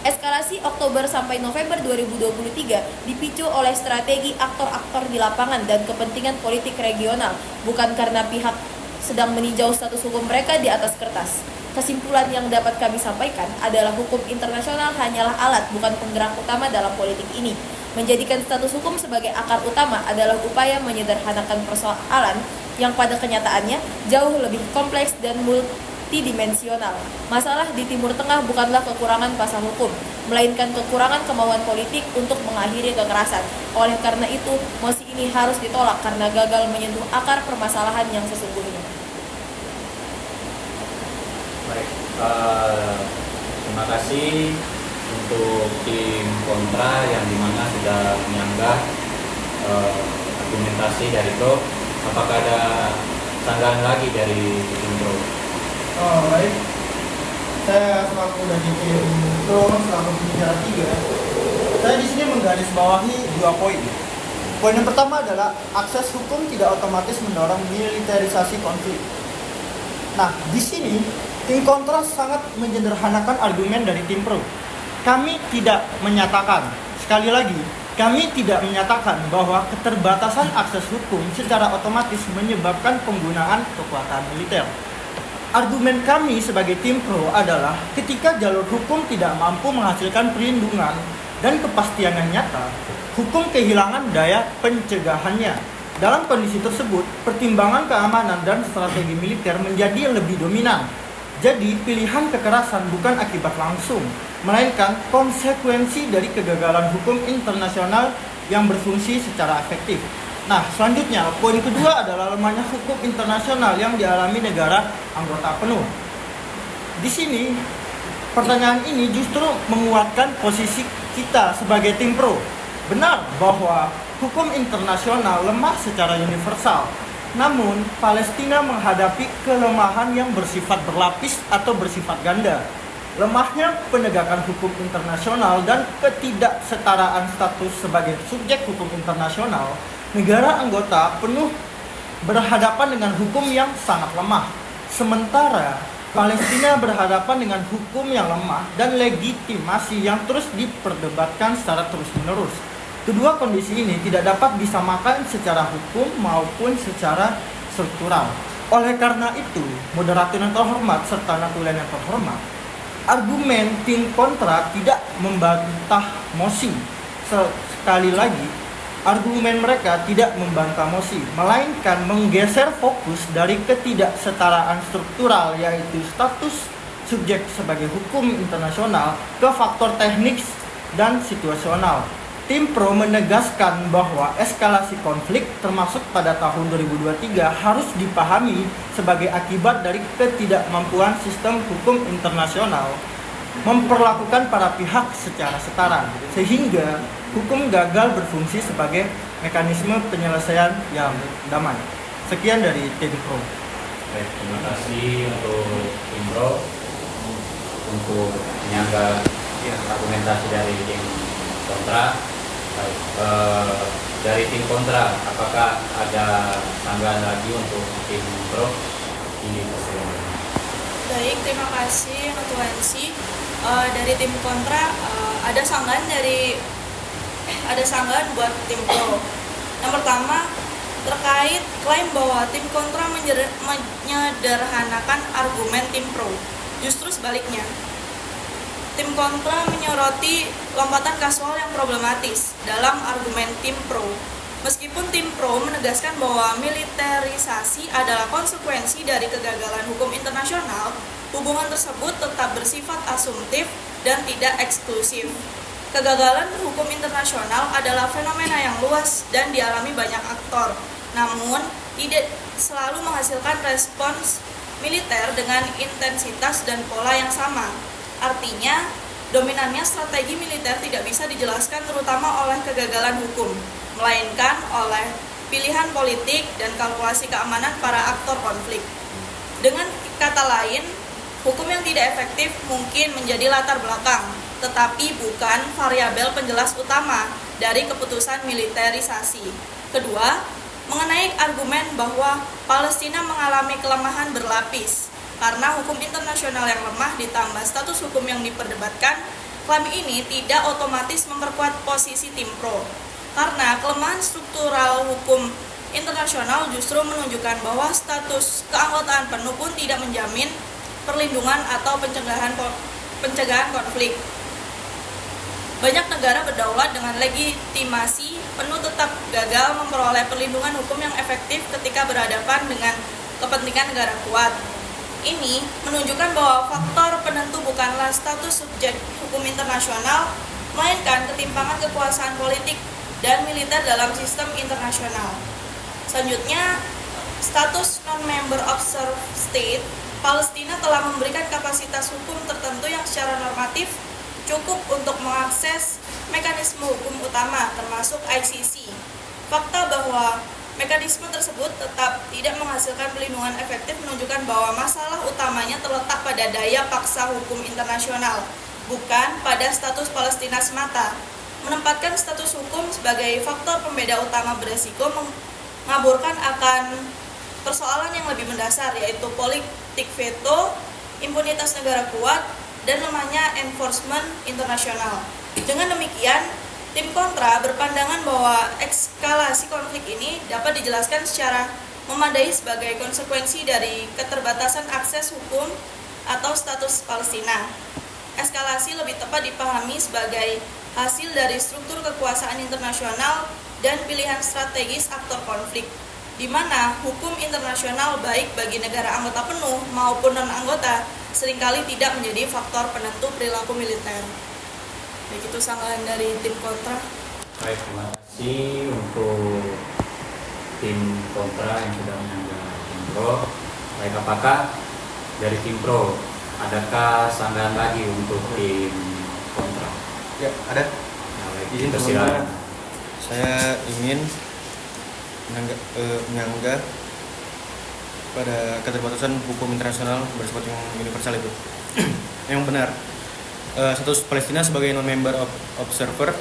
Eskalasi Oktober sampai November 2023 dipicu oleh strategi aktor-aktor di lapangan dan kepentingan politik regional, bukan karena pihak sedang meninjau status hukum mereka di atas kertas. Kesimpulan yang dapat kami sampaikan adalah hukum internasional hanyalah alat, bukan penggerak utama dalam politik ini. Menjadikan status hukum sebagai akar utama adalah upaya menyederhanakan persoalan yang pada kenyataannya jauh lebih kompleks dan multidimensional. Masalah di Timur Tengah bukanlah kekurangan pasal hukum, melainkan kekurangan kemauan politik untuk mengakhiri kekerasan. Oleh karena itu, mosi ini harus ditolak karena gagal menyentuh akar permasalahan yang sesungguhnya. Baik, terima kasih untuk tim kontra yang dimana sudah menyanggah argumentasi dari Pro. Apakah ada tanggapan lagi dari tim Pro? Baik, saya selaku dari tim Pro selaku pembicara 3, saya di sini menggarisbawahi 2 poin. Poin yang pertama adalah akses hukum tidak otomatis mendorong militerisasi konflik. Nah, di sini tim kontra sangat menyederhanakan argumen dari tim Pro. Kami tidak menyatakan, sekali lagi, kami tidak menyatakan bahwa keterbatasan akses hukum secara otomatis menyebabkan penggunaan kekuatan militer. Argumen kami sebagai tim Pro adalah ketika jalur hukum tidak mampu menghasilkan perlindungan dan kepastian yang nyata, hukum kehilangan daya pencegahannya. Dalam kondisi tersebut, pertimbangan keamanan dan strategi militer menjadi lebih dominan. Jadi, pilihan kekerasan bukan akibat langsung, melainkan konsekuensi dari kegagalan hukum internasional yang berfungsi secara efektif. Nah, selanjutnya, poin kedua adalah lemahnya hukum internasional yang dialami negara anggota penuh. Di sini, pertanyaan ini justru menguatkan posisi kita sebagai tim Pro. Benar bahwa hukum internasional lemah secara universal. Namun, Palestina menghadapi kelemahan yang bersifat berlapis atau bersifat ganda. Lemahnya penegakan hukum internasional dan ketidaksetaraan status sebagai subjek hukum internasional, negara anggota penuh berhadapan dengan hukum yang sangat lemah. Sementara, Palestina berhadapan dengan hukum yang lemah dan legitimasi yang terus diperdebatkan secara terus-menerus. Kedua kondisi ini tidak dapat disamakan secara hukum maupun secara struktural. Oleh karena itu, moderator yang terhormat serta natulen yang terhormat, argumen tim kontra tidak membantah mosi. Sekali lagi, argumen mereka tidak membantah mosi, melainkan menggeser fokus dari ketidaksetaraan struktural yaitu status subjek sebagai hukum internasional ke faktor teknis dan situasional. Tim Pro menegaskan bahwa eskalasi konflik termasuk pada tahun 2023 harus dipahami sebagai akibat dari ketidakmampuan sistem hukum internasional memperlakukan para pihak secara setara, sehingga hukum gagal berfungsi sebagai mekanisme penyelesaian yang damai. Sekian dari tim Pro. Baik, terima kasih untuk tim Pro untuk menyanggah argumentasi dari tim kontra. Baik, dari tim kontra, apakah ada tanggapan lagi untuk tim Pro? Ini persilakan. Baik, terima kasih Nutulensi. Dari tim kontra ada sanggahan buat tim Pro. Yang pertama, terkait klaim bahwa tim kontra menyederhanakan argumen tim Pro. Justru sebaliknya, tim kontra menyoroti lompatan kasual yang problematis dalam argumen tim Pro. Meskipun tim Pro menegaskan bahwa militerisasi adalah konsekuensi dari kegagalan hukum internasional, hubungan tersebut tetap bersifat asumtif dan tidak eksklusif. Kegagalan hukum internasional adalah fenomena yang luas dan dialami banyak aktor, namun tidak selalu menghasilkan respons militer dengan intensitas dan pola yang sama. Artinya, dominannya strategi militer tidak bisa dijelaskan terutama oleh kegagalan hukum, melainkan oleh pilihan politik dan kalkulasi keamanan para aktor konflik. Dengan kata lain, hukum yang tidak efektif mungkin menjadi latar belakang, tetapi bukan variabel penjelas utama dari keputusan militerisasi. Kedua, mengenai argumen bahwa Palestina mengalami kelemahan berlapis karena hukum internasional yang lemah ditambah status hukum yang diperdebatkan, Klaim ini tidak otomatis memperkuat posisi tim pro, karena kelemahan struktural hukum internasional justru menunjukkan bahwa status keanggotaan penuh pun tidak menjamin perlindungan atau pencegahan konflik. Banyak negara berdaulat dengan legitimasi penuh tetap gagal memperoleh perlindungan hukum yang efektif ketika berhadapan dengan kepentingan negara kuat. Ini menunjukkan bahwa faktor penentu bukanlah status subjek hukum internasional, melainkan ketimpangan kekuasaan politik dan militer dalam sistem internasional. Selanjutnya, status non-member observed state, Palestina telah memberikan kapasitas hukum tertentu yang secara normatif cukup untuk mengakses mekanisme hukum utama, termasuk ICC. Fakta bahwa mekanisme tersebut tetap tidak menghasilkan perlindungan efektif menunjukkan bahwa masalah utamanya terletak pada daya paksa hukum internasional, bukan pada status Palestina semata. Menempatkan status hukum sebagai faktor pembeda utama beresiko mengaburkan akan persoalan yang lebih mendasar, yaitu politik veto, impunitas negara kuat, dan lemahnya enforcement internasional. Dengan demikian, tim kontra berpandangan bahwa eskalasi konflik ini dapat dijelaskan secara memadai sebagai konsekuensi dari keterbatasan akses hukum atau status Palestina. Eskalasi lebih tepat dipahami sebagai hasil dari struktur kekuasaan internasional dan pilihan strategis aktor konflik, di mana hukum internasional baik bagi negara anggota penuh maupun non-anggota seringkali tidak menjadi faktor penentu perilaku militer. Begitu sanggahan dari tim kontra. Baik, terima kasih untuk tim kontra yang sudah menyanggah tim pro. Baik, apakah dari tim pro adakah sanggahan lagi untuk tim kontra? Ya, ada. Nah, baik, Izin persilakan. Saya ingin menyanggah pada keterbatasan hukum internasional bersifat yang universal itu. Yang benar, status Palestina sebagai non-member observer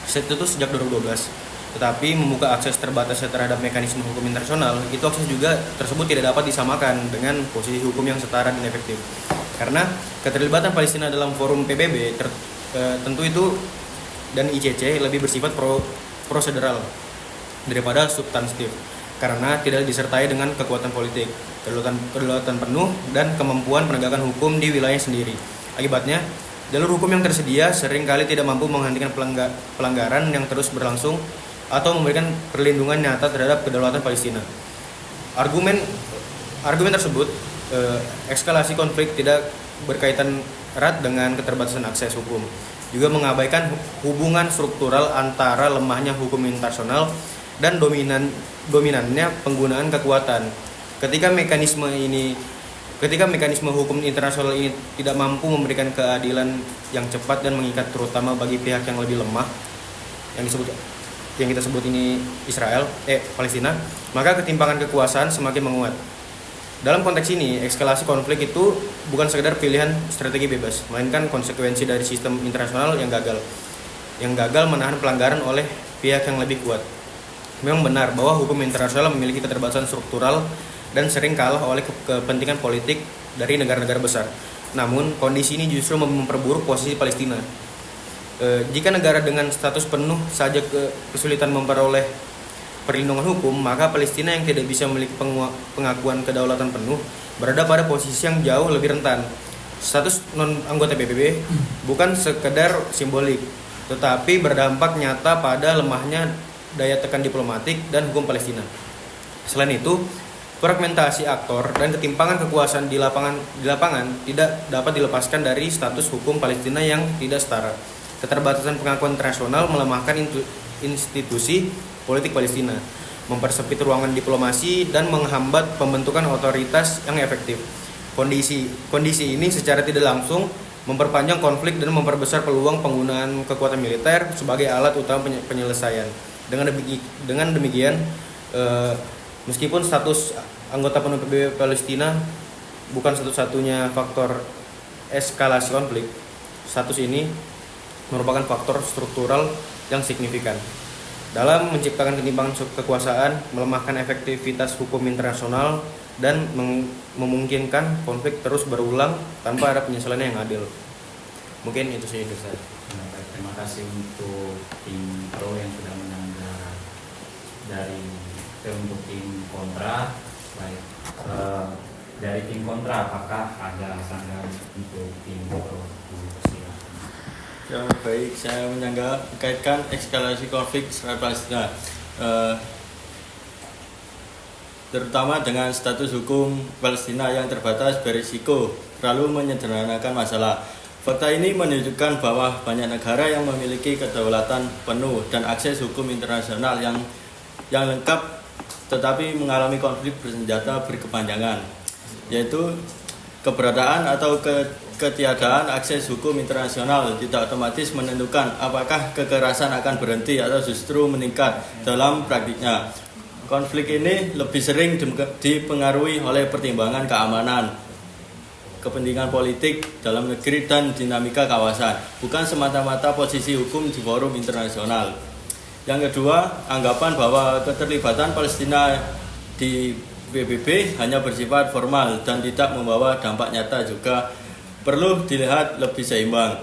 itu sejak 2012, tetapi membuka akses terbatas terhadap mekanisme hukum internasional, itu akses juga tersebut tidak dapat disamakan dengan posisi hukum yang setara dan efektif. Karena keterlibatan Palestina dalam forum PBB tentu itu dan ICC lebih bersifat prosedural daripada substantif, karena tidak disertai dengan kekuatan politik, kedaulatan penuh, dan kemampuan penegakan hukum di wilayah sendiri. Akibatnya, jalur hukum yang tersedia seringkali tidak mampu menghentikan pelanggaran yang terus berlangsung atau memberikan perlindungan nyata terhadap kedaulatan Palestina. Argumen tersebut, eskalasi konflik tidak berkaitan erat dengan keterbatasan akses hukum, juga mengabaikan hubungan struktural antara lemahnya hukum internasional dan dominannya penggunaan kekuatan. Ketika mekanisme hukum internasional ini tidak mampu memberikan keadilan yang cepat dan mengikat, terutama bagi pihak yang lebih lemah, yang kita sebut ini Palestina, maka ketimpangan kekuasaan semakin menguat. Dalam konteks ini, eskalasi konflik itu bukan sekedar pilihan strategi bebas, melainkan konsekuensi dari sistem internasional yang gagal menahan pelanggaran oleh pihak yang lebih kuat. Memang benar bahwa hukum internasional memiliki keterbatasan struktural dan sering kalah oleh kepentingan politik dari negara-negara besar. Namun, kondisi ini justru memperburuk posisi Palestina. Jika negara dengan status penuh saja kesulitan memperoleh perlindungan hukum, maka Palestina yang tidak bisa memiliki pengakuan kedaulatan penuh berada pada posisi yang jauh lebih rentan. Status non-anggota PBB bukan sekedar simbolik, tetapi berdampak nyata pada lemahnya daya tekan diplomatik dan hukum Palestina. Selain itu, fragmentasi aktor dan ketimpangan kekuasaan di lapangan tidak dapat dilepaskan dari status hukum Palestina yang tidak setara. Keterbatasan pengakuan internasional melemahkan institusi politik Palestina, mempersempit ruangan diplomasi, dan menghambat pembentukan otoritas yang efektif. Kondisi ini secara tidak langsung memperpanjang konflik dan memperbesar peluang penggunaan kekuatan militer sebagai alat utama penyelesaian. Dengan demikian, meskipun status anggota penuh PBB Palestina bukan satu-satunya faktor eskalasi konflik, status ini merupakan faktor struktural yang signifikan dalam menciptakan ketimpangan kekuasaan, melemahkan efektivitas hukum internasional, dan memungkinkan konflik terus berulang tanpa ada penyelesaian yang adil. Mungkin itu sih dari saya. Baik, terima kasih untuk tim pro yang sudah menyangga untuk tim kontra. Baik, dari tim kontra apakah ada sanggahan untuk tim pro? Silakan. Ya, baik, saya menyanggah kaitkan eskalasi konflik Israel Palestina, terutama dengan status hukum Palestina yang terbatas berisiko terlalu menyederhanakan masalah. Fakta ini menunjukkan bahwa banyak negara yang memiliki kedaulatan penuh dan akses hukum internasional yang lengkap tetapi mengalami konflik bersenjata berkepanjangan, yaitu keberadaan atau ketiadaan akses hukum internasional tidak otomatis menentukan apakah kekerasan akan berhenti atau justru meningkat dalam praktiknya. Konflik ini lebih sering dipengaruhi oleh pertimbangan keamanan, kepentingan politik dalam negeri dan dinamika kawasan, bukan semata-mata posisi hukum di forum internasional. Yang kedua, anggapan bahwa keterlibatan Palestina di PBB hanya bersifat formal dan tidak membawa dampak nyata juga perlu dilihat lebih seimbang.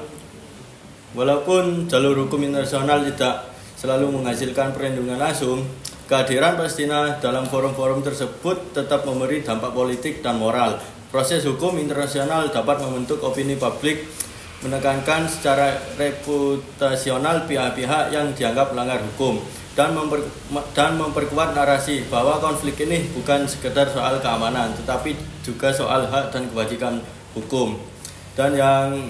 Walaupun jalur hukum internasional tidak selalu menghasilkan perlindungan langsung, kehadiran Palestina dalam forum-forum tersebut tetap memberi dampak politik dan moral. Proses hukum internasional dapat membentuk opini publik, menekankan secara reputasional pihak-pihak yang dianggap melanggar hukum, dan memperkuat narasi bahwa konflik ini bukan sekedar soal keamanan tetapi juga soal hak dan kewajiban hukum. Dan yang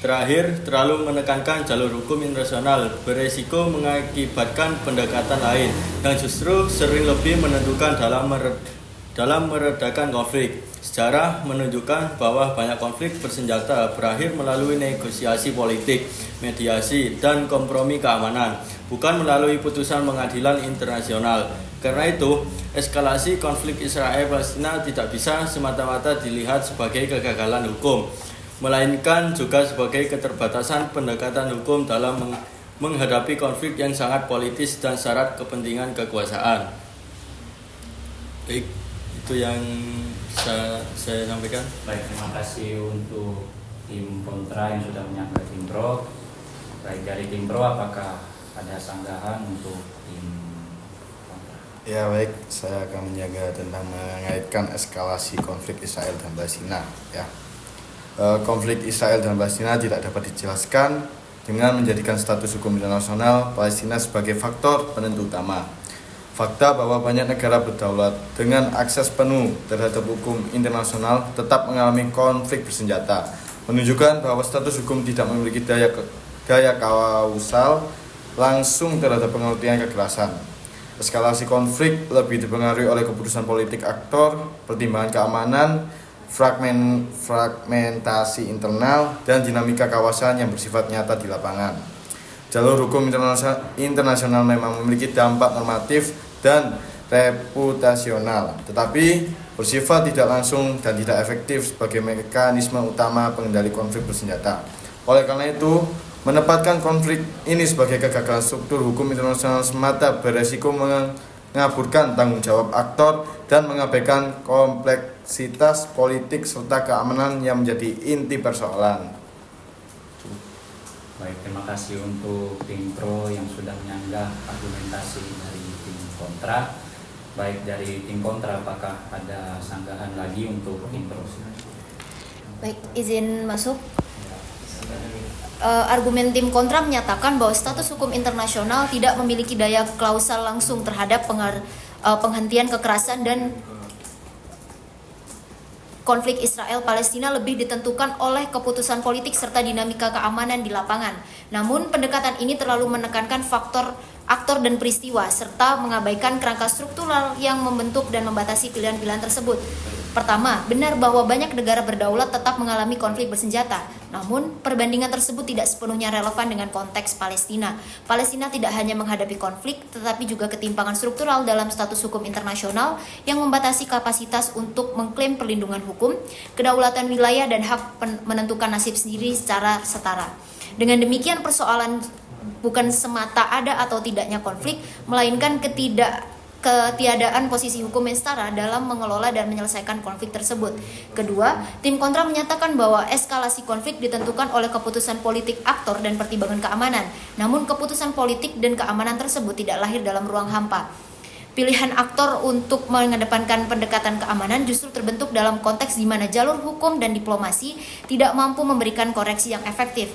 terakhir, terlalu menekankan jalur hukum internasional beresiko mengakibatkan pendekatan lain yang justru sering lebih menentukan dalam meredakan konflik. Sejarah menunjukkan bahwa banyak konflik bersenjata berakhir melalui negosiasi politik, mediasi, dan kompromi keamanan, bukan melalui putusan pengadilan internasional. Karena itu, eskalasi konflik Israel-Palestina tidak bisa semata-mata dilihat sebagai kegagalan hukum, melainkan juga sebagai keterbatasan pendekatan hukum dalam menghadapi konflik yang sangat politis dan syarat kepentingan kekuasaan. Baik, itu yang saya sampaikan. Baik, terima kasih untuk tim kontra yang sudah menyangga tim pro. Baik, dari tim pro apakah ada sanggahan untuk tim kontra? Ya baik, saya akan menjaga tentang mengaitkan eskalasi konflik Israel dan Palestina. Ya, konflik Israel dan Palestina tidak dapat dijelaskan dengan menjadikan status hukum internasional Palestina sebagai faktor penentu utama. Fakta bahwa banyak negara berdaulat dengan akses penuh terhadap hukum internasional tetap mengalami konflik bersenjata, menunjukkan bahwa status hukum tidak memiliki daya kausal langsung terhadap pengertian kekerasan. Eskalasi konflik lebih dipengaruhi oleh keputusan politik aktor, pertimbangan keamanan, fragmentasi internal, dan dinamika kawasan yang bersifat nyata di lapangan. Jalur hukum internasional memang memiliki dampak normatif dan reputasional, tetapi bersifat tidak langsung dan tidak efektif sebagai mekanisme utama pengendali konflik bersenjata. Oleh karena itu, menempatkan konflik ini sebagai kegagalan struktur hukum internasional semata beresiko mengaburkan tanggung jawab aktor dan mengabaikan kompleksitas politik serta keamanan yang menjadi inti persoalan. Baik, terima kasih untuk tim pro yang sudah menyanggah argumentasi dari tim kontra. Baik, dari tim kontra apakah ada sanggahan lagi untuk tim pro? Baik, izin masuk. Argumen tim kontra menyatakan bahwa status hukum internasional tidak memiliki daya klausal langsung terhadap penghentian kekerasan dan konflik Israel-Palestina lebih ditentukan oleh keputusan politik serta dinamika keamanan di lapangan. Namun, pendekatan ini terlalu menekankan faktor aktor dan peristiwa serta mengabaikan kerangka struktural yang membentuk dan membatasi pilihan-pilihan tersebut. Pertama, benar bahwa banyak negara berdaulat tetap mengalami konflik bersenjata. Namun, perbandingan tersebut tidak sepenuhnya relevan dengan konteks Palestina. Palestina tidak hanya menghadapi konflik, tetapi juga ketimpangan struktural dalam status hukum internasional yang membatasi kapasitas untuk mengklaim perlindungan hukum, kedaulatan wilayah, dan hak menentukan nasib sendiri secara setara. Dengan demikian, persoalan bukan semata ada atau tidaknya konflik, melainkan ketiadaan posisi hukum yang setara dalam mengelola dan menyelesaikan konflik tersebut. Kedua, tim kontra menyatakan bahwa eskalasi konflik ditentukan oleh keputusan politik aktor dan pertimbangan keamanan. Namun keputusan politik dan keamanan tersebut tidak lahir dalam ruang hampa. Pilihan aktor untuk mengedepankan pendekatan keamanan justru terbentuk dalam konteks di mana jalur hukum dan diplomasi tidak mampu memberikan koreksi yang efektif.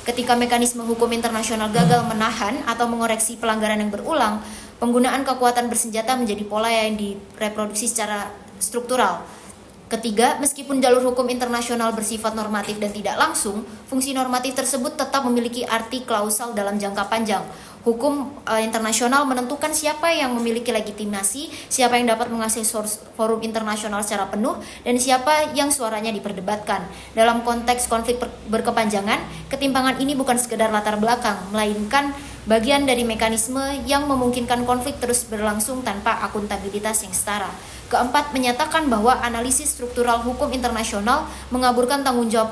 Ketika mekanisme hukum internasional gagal menahan atau mengoreksi pelanggaran yang berulang, penggunaan kekuatan bersenjata menjadi pola yang direproduksi secara struktural. Ketiga, meskipun jalur hukum internasional bersifat normatif dan tidak langsung, fungsi normatif tersebut tetap memiliki arti klausal dalam jangka panjang. Hukum internasional menentukan siapa yang memiliki legitimasi, siapa yang dapat mengakses forum internasional secara penuh, dan siapa yang suaranya diperdebatkan. Dalam konteks konflik berkepanjangan, ketimpangan ini bukan sekedar latar belakang, melainkan bagian dari mekanisme yang memungkinkan konflik terus berlangsung tanpa akuntabilitas yang setara. Keempat, menyatakan bahwa analisis struktural hukum internasional mengaburkan tanggung jawab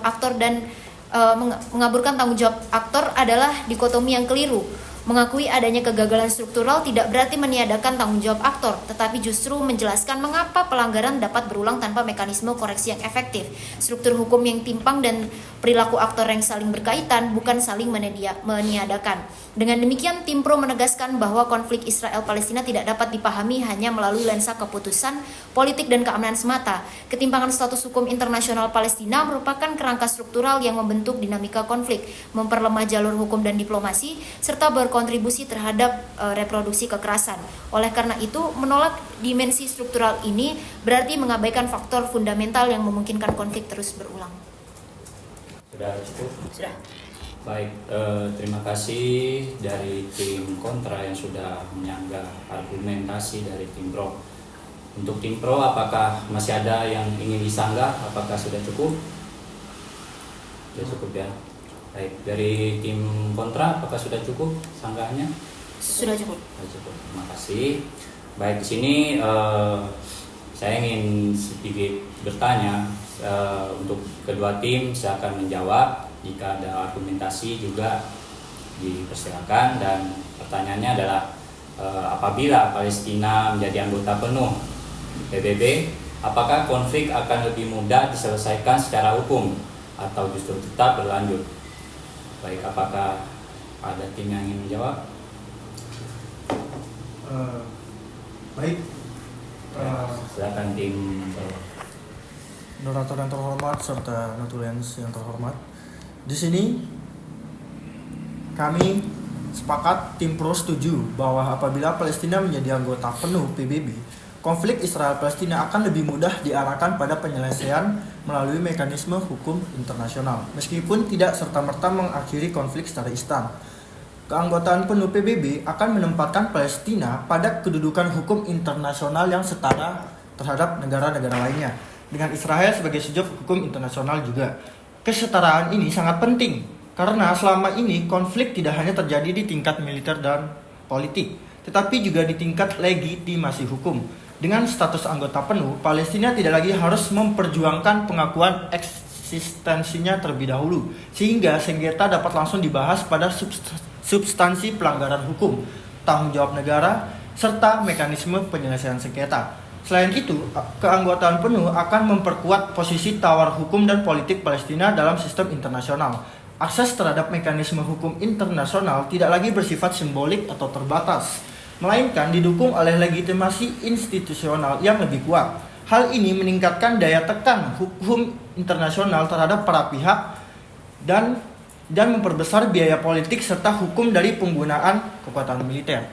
aktor adalah dikotomi yang keliru. Mengakui adanya kegagalan struktural tidak berarti meniadakan tanggung jawab aktor, tetapi justru menjelaskan mengapa pelanggaran dapat berulang tanpa mekanisme koreksi yang efektif. Struktur hukum yang timpang dan perilaku aktor yang saling berkaitan bukan saling meniadakan. Dengan demikian, tim pro menegaskan bahwa konflik Israel-Palestina tidak dapat dipahami hanya melalui lensa keputusan, politik, dan keamanan semata. Ketimpangan status hukum internasional Palestina merupakan kerangka struktural yang membentuk dinamika konflik, memperlemah jalur hukum dan diplomasi, serta berkontribusi terhadap reproduksi kekerasan. Oleh karena itu, menolak dimensi struktural ini berarti mengabaikan faktor fundamental yang memungkinkan konflik terus berulang. Sudah cukup? Sudah. Baik, terima kasih dari tim kontra yang sudah menyanggah argumentasi dari tim pro. Untuk tim pro, apakah masih ada yang ingin disanggah? Apakah sudah cukup? Sudah cukup ya. Baik, dari tim kontra, apakah sudah cukup sanggahnya? Sudah cukup. Sudah cukup. Terima kasih. Baik, di sini saya ingin sedikit bertanya untuk kedua tim. Saya akan menjawab. Jika ada argumentasi juga dipersilakan, dan pertanyaannya adalah apabila Palestina menjadi anggota penuh PBB, apakah konflik akan lebih mudah diselesaikan secara hukum atau justru tetap berlanjut? Baik, apakah ada tim yang ingin menjawab? Baik. Silakan tim Moderator yang terhormat serta Notulens yang terhormat. Di sini kami sepakat, tim pro setuju bahwa apabila Palestina menjadi anggota penuh PBB, konflik Israel-Palestina akan lebih mudah diarahkan pada penyelesaian melalui mekanisme hukum internasional, meskipun tidak serta-merta mengakhiri konflik secara instan. Keanggotaan penuh PBB akan menempatkan Palestina pada kedudukan hukum internasional yang setara terhadap negara-negara lainnya, dengan Israel sebagai subjek hukum internasional juga. Kesetaraan ini sangat penting karena selama ini konflik tidak hanya terjadi di tingkat militer dan politik, tetapi juga di tingkat legitimasi hukum. Dengan status anggota penuh, Palestina tidak lagi harus memperjuangkan pengakuan eksistensinya terlebih dahulu, sehingga sengketa dapat langsung dibahas pada substansi pelanggaran hukum, tanggung jawab negara, serta mekanisme penyelesaian sengketa. Selain itu, keanggotaan penuh akan memperkuat posisi tawar hukum dan politik Palestina dalam sistem internasional. Akses terhadap mekanisme hukum internasional tidak lagi bersifat simbolik atau terbatas, melainkan didukung oleh legitimasi institusional yang lebih kuat. Hal ini meningkatkan daya tekan hukum internasional terhadap para pihak dan memperbesar biaya politik serta hukum dari penggunaan kekuatan militer.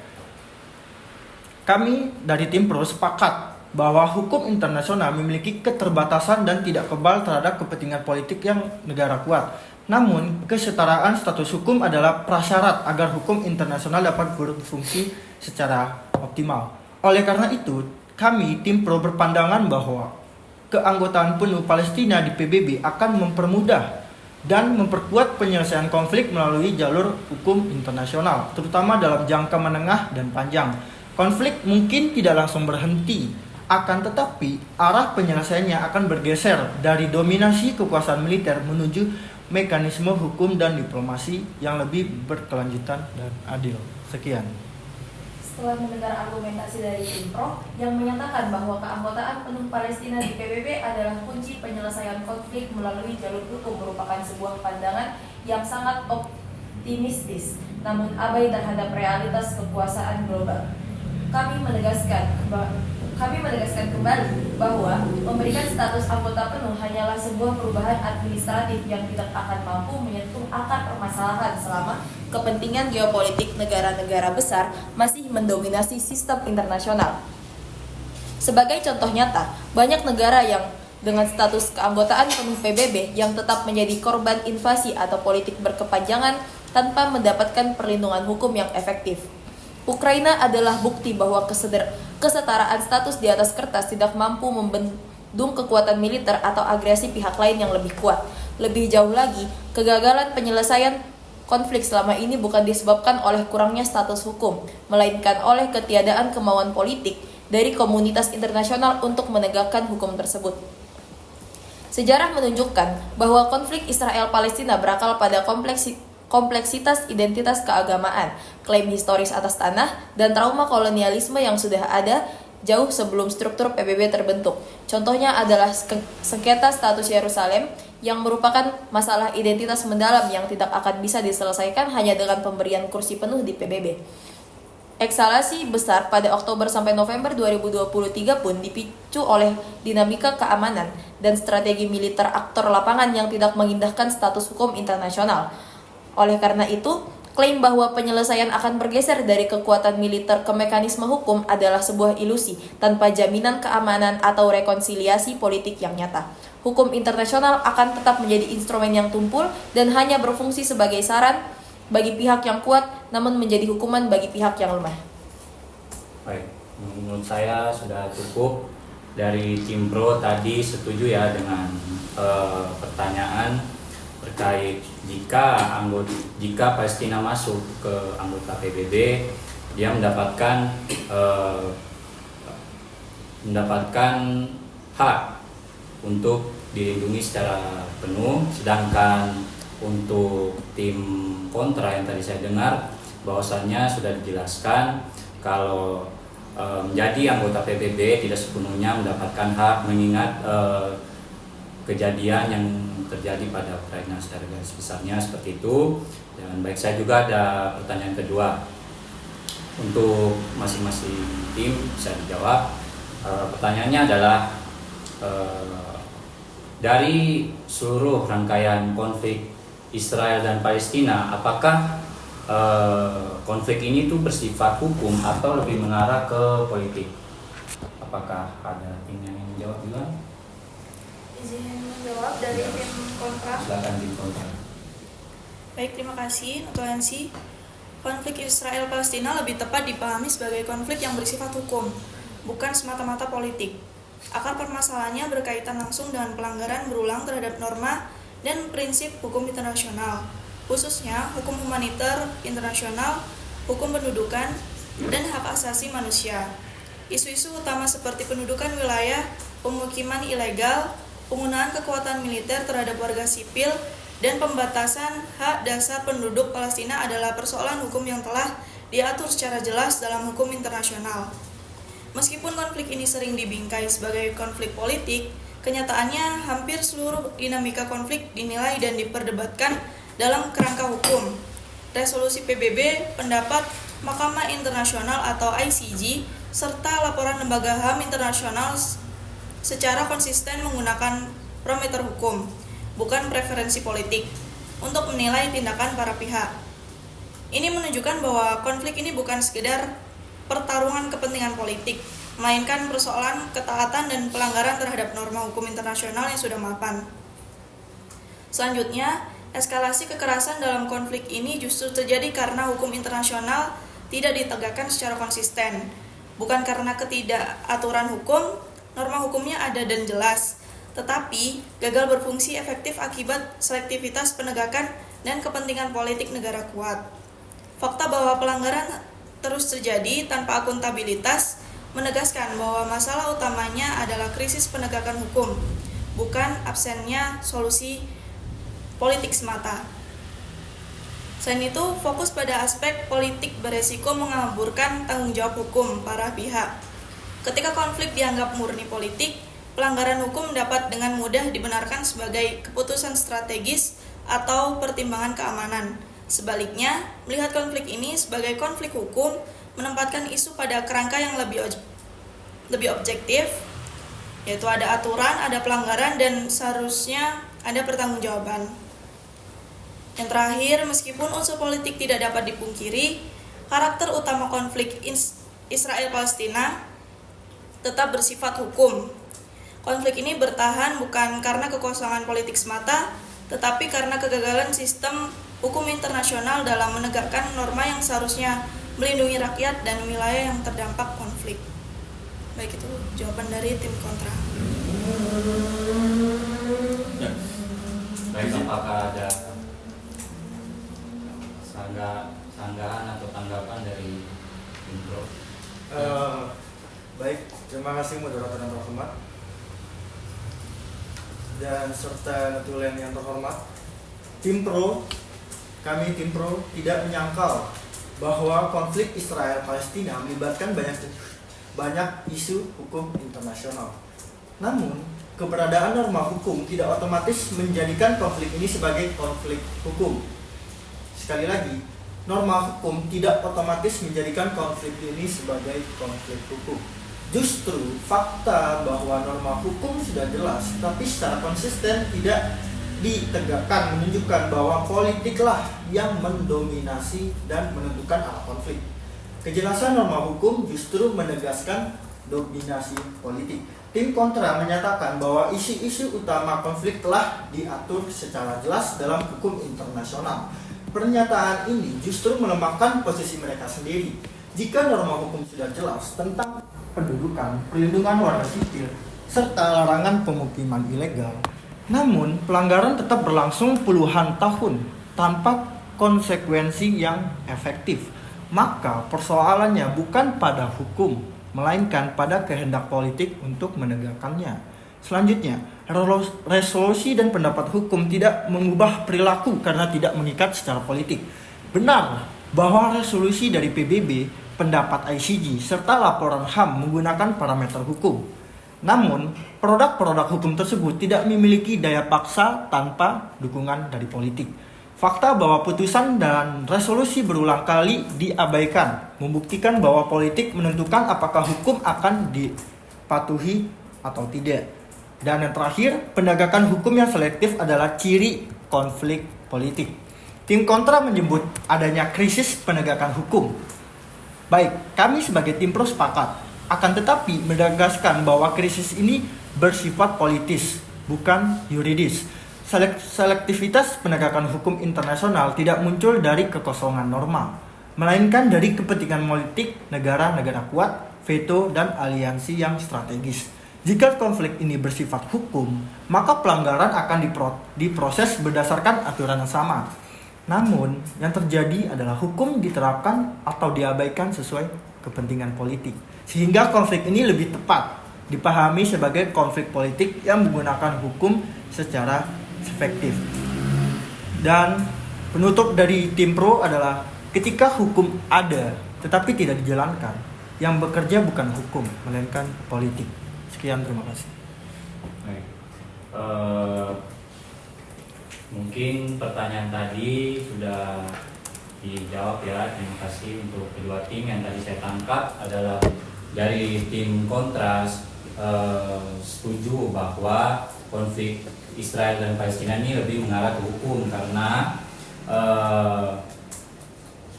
Kami dari tim pro sepakat bahwa hukum internasional memiliki keterbatasan dan tidak kebal terhadap kepentingan politik yang negara kuat. Namun, kesetaraan status hukum adalah prasyarat agar hukum internasional dapat berfungsi secara optimal. Oleh karena itu, kami tim pro berpandangan bahwa keanggotaan penuh Palestina di PBB akan mempermudah dan memperkuat penyelesaian konflik melalui jalur hukum internasional, terutama dalam jangka menengah dan panjang. Konflik mungkin tidak langsung berhenti, akan tetapi arah penyelesaiannya akan bergeser dari dominasi kekuasaan militer menuju mekanisme hukum dan diplomasi yang lebih berkelanjutan dan adil. Sekian. setelah mendengar argumentasi dari tim pro yang menyatakan bahwa keanggotaan penuh Palestina di PBB adalah kunci penyelesaian konflik melalui jalur hukum merupakan sebuah pandangan yang sangat optimistis, namun abai terhadap realitas kekuasaan global. Kami menegaskan kembali bahwa memberikan status anggota penuh hanyalah sebuah perubahan administratif yang tidak akan mampu menyentuh akar permasalahan selama kepentingan geopolitik negara-negara besar masih mendominasi sistem internasional. Sebagai contoh nyata, banyak negara yang dengan status keanggotaan penuh PBB yang tetap menjadi korban invasi atau politik berkepanjangan tanpa mendapatkan perlindungan hukum yang efektif. Ukraina adalah bukti bahwa kesetaraan status di atas kertas tidak mampu membendung kekuatan militer atau agresi pihak lain yang lebih kuat. Lebih jauh lagi, kegagalan penyelesaian konflik selama ini bukan disebabkan oleh kurangnya status hukum, melainkan oleh ketiadaan kemauan politik dari komunitas internasional untuk menegakkan hukum tersebut. Sejarah menunjukkan bahwa konflik Israel-Palestina berakar pada kompleksitas identitas keagamaan, klaim historis atas tanah, dan trauma kolonialisme yang sudah ada jauh sebelum struktur PBB terbentuk. Contohnya adalah sengketa status Yerusalem yang merupakan masalah identitas mendalam yang tidak akan bisa diselesaikan hanya dengan pemberian kursi penuh di PBB. Eksalasi besar pada Oktober sampai November 2023 pun dipicu oleh dinamika keamanan dan strategi militer aktor lapangan yang tidak mengindahkan status hukum internasional. Oleh karena itu, klaim bahwa penyelesaian akan bergeser dari kekuatan militer ke mekanisme hukum adalah sebuah ilusi tanpa jaminan keamanan atau rekonsiliasi politik yang nyata. Hukum internasional akan tetap menjadi instrumen yang tumpul dan hanya berfungsi sebagai saran bagi pihak yang kuat, namun menjadi hukuman bagi pihak yang lemah. Baik, menurut saya sudah cukup. Dari tim pro tadi setuju ya dengan pertanyaan terkait jika Palestina masuk ke anggota PBB, dia mendapatkan hak untuk dilindungi secara penuh, sedangkan untuk tim kontra yang tadi saya dengar bahwasannya sudah dijelaskan kalau menjadi anggota PBB tidak sepenuhnya mendapatkan hak mengingat kejadian yang terjadi pada Ukraina secara garis besarnya seperti itu. Dan baik, saya juga ada pertanyaan kedua untuk masing-masing tim bisa dijawab. Pertanyaannya adalah dari seluruh rangkaian konflik Israel dan Palestina, apakah konflik ini tuh bersifat hukum atau lebih mengarah ke politik? Apakah ada tim yang ingin menjawab juga? Izin menjawab dari tim kontra. Silakan tim kontra. Baik, terima kasih Notulensi. Konflik Israel-Palestina lebih tepat dipahami sebagai konflik yang bersifat hukum, bukan semata-mata politik. Akar permasalahannya berkaitan langsung dengan pelanggaran berulang terhadap norma dan prinsip hukum internasional, khususnya hukum humaniter internasional, hukum pendudukan, dan hak asasi manusia. Isu-isu utama seperti pendudukan wilayah, pemukiman ilegal, penggunaan kekuatan militer terhadap warga sipil, dan pembatasan hak dasar penduduk Palestina adalah persoalan hukum yang telah diatur secara jelas dalam hukum internasional. Meskipun konflik ini sering dibingkai sebagai konflik politik, kenyataannya hampir seluruh dinamika konflik dinilai dan diperdebatkan dalam kerangka hukum. Resolusi PBB, pendapat Mahkamah Internasional atau ICJ, serta laporan lembaga HAM internasional secara konsisten menggunakan parameter hukum, bukan preferensi politik, untuk menilai tindakan para pihak. Ini menunjukkan bahwa konflik ini bukan sekedar pertarungan kepentingan politik, melainkan persoalan ketaatan dan pelanggaran terhadap norma hukum internasional yang sudah mapan. Selanjutnya, eskalasi kekerasan dalam konflik ini justru terjadi karena hukum internasional tidak ditegakkan secara konsisten, bukan karena ketidakaturan hukum. Norma hukumnya ada dan jelas, tetapi gagal berfungsi efektif akibat selektivitas penegakan dan kepentingan politik negara kuat. Fakta bahwa pelanggaran terus terjadi tanpa akuntabilitas menegaskan bahwa masalah utamanya adalah krisis penegakan hukum, bukan absennya solusi politik semata. Selain itu, fokus pada aspek politik beresiko mengaburkan tanggung jawab hukum para pihak. Ketika konflik dianggap murni politik, pelanggaran hukum dapat dengan mudah dibenarkan sebagai keputusan strategis atau pertimbangan keamanan. Sebaliknya, melihat konflik ini sebagai konflik hukum menempatkan isu pada kerangka yang lebih objektif, yaitu ada aturan, ada pelanggaran, dan seharusnya ada pertanggungjawaban. Yang terakhir, meskipun unsur politik tidak dapat dipungkiri, karakter utama konflik Israel-Palestina tetap bersifat hukum. Konflik ini bertahan bukan karena kekosongan politik semata, tetapi karena kegagalan sistem hukum internasional dalam menegakkan norma yang seharusnya melindungi rakyat dan wilayah yang terdampak konflik. Baik, itu jawaban dari tim kontra. Baik, apakah ada sanggahan atau tanggapan dari tim pro? Baik, terima kasih moderator yang terhormat dan serta notulen yang terhormat. Kami tim pro tidak menyangkal bahwa konflik Israel-Palestina melibatkan banyak isu hukum internasional. Namun, keberadaan norma hukum tidak otomatis menjadikan konflik ini sebagai konflik hukum. Sekali lagi, norma hukum tidak otomatis menjadikan konflik ini sebagai konflik hukum. Justru fakta bahwa norma hukum sudah jelas, tapi secara konsisten tidak ditegakkan menunjukkan bahwa politiklah yang mendominasi dan menentukan arah konflik. Kejelasan norma hukum justru menegaskan dominasi politik. Tim kontra menyatakan bahwa isu-isu utama konflik telah diatur secara jelas dalam hukum internasional. Pernyataan ini justru melemahkan posisi mereka sendiri. Jika norma hukum sudah jelas tentang pendudukan, perlindungan warga sipil, serta larangan pemukiman ilegal, namun pelanggaran tetap berlangsung puluhan tahun tanpa konsekuensi yang efektif, maka persoalannya bukan pada hukum, melainkan pada kehendak politik untuk menegakkannya. Selanjutnya, resolusi dan pendapat hukum tidak mengubah perilaku karena tidak mengikat secara politik. Benar bahwa resolusi dari PBB, pendapat ICJ, serta laporan HAM menggunakan parameter hukum. Namun, produk-produk hukum tersebut tidak memiliki daya paksa tanpa dukungan dari politik. Fakta bahwa putusan dan resolusi berulang kali diabaikan membuktikan bahwa politik menentukan apakah hukum akan dipatuhi atau tidak. Dan yang terakhir, penegakan hukum yang selektif adalah ciri konflik politik. Tim kontra menyebut adanya krisis penegakan hukum. Baik, kami sebagai tim pro sepakat. Akan tetapi menegaskan bahwa krisis ini bersifat politis, bukan yuridis. Selektivitas penegakan hukum internasional tidak muncul dari kekosongan norma, melainkan dari kepentingan politik negara-negara kuat, veto, dan aliansi yang strategis. Jika konflik ini bersifat hukum, maka pelanggaran akan diproses berdasarkan aturan yang sama. Namun, yang terjadi adalah hukum diterapkan atau diabaikan sesuai kepentingan politik. Sehingga konflik ini lebih tepat dipahami sebagai konflik politik yang menggunakan hukum secara efektif. Dan penutup dari tim pro adalah ketika hukum ada tetapi tidak dijalankan, yang bekerja bukan hukum melainkan politik. Sekian, terima kasih. Baik. Mungkin pertanyaan tadi sudah dijawab ya. Terima kasih untuk kedua tim. Yang tadi saya tangkap adalah dari tim kontras setuju bahwa konflik Israel dan Palestina ini lebih mengarah ke hukum karena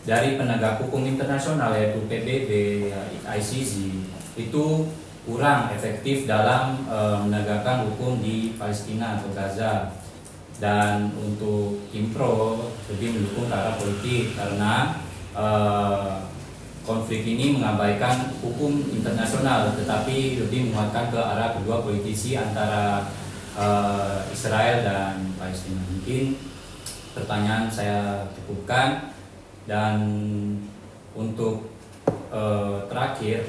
dari penegak hukum internasional yaitu PBB, ICJ itu kurang efektif dalam menegakkan hukum di Palestina atau Gaza. Dan untuk tim pro lebih mendukung ke arah politik karena konflik ini mengabaikan hukum internasional tetapi lebih menguatkan ke arah kedua politisi antara Israel dan Palestina. Mungkin pertanyaan saya cukupkan. Dan untuk terakhir,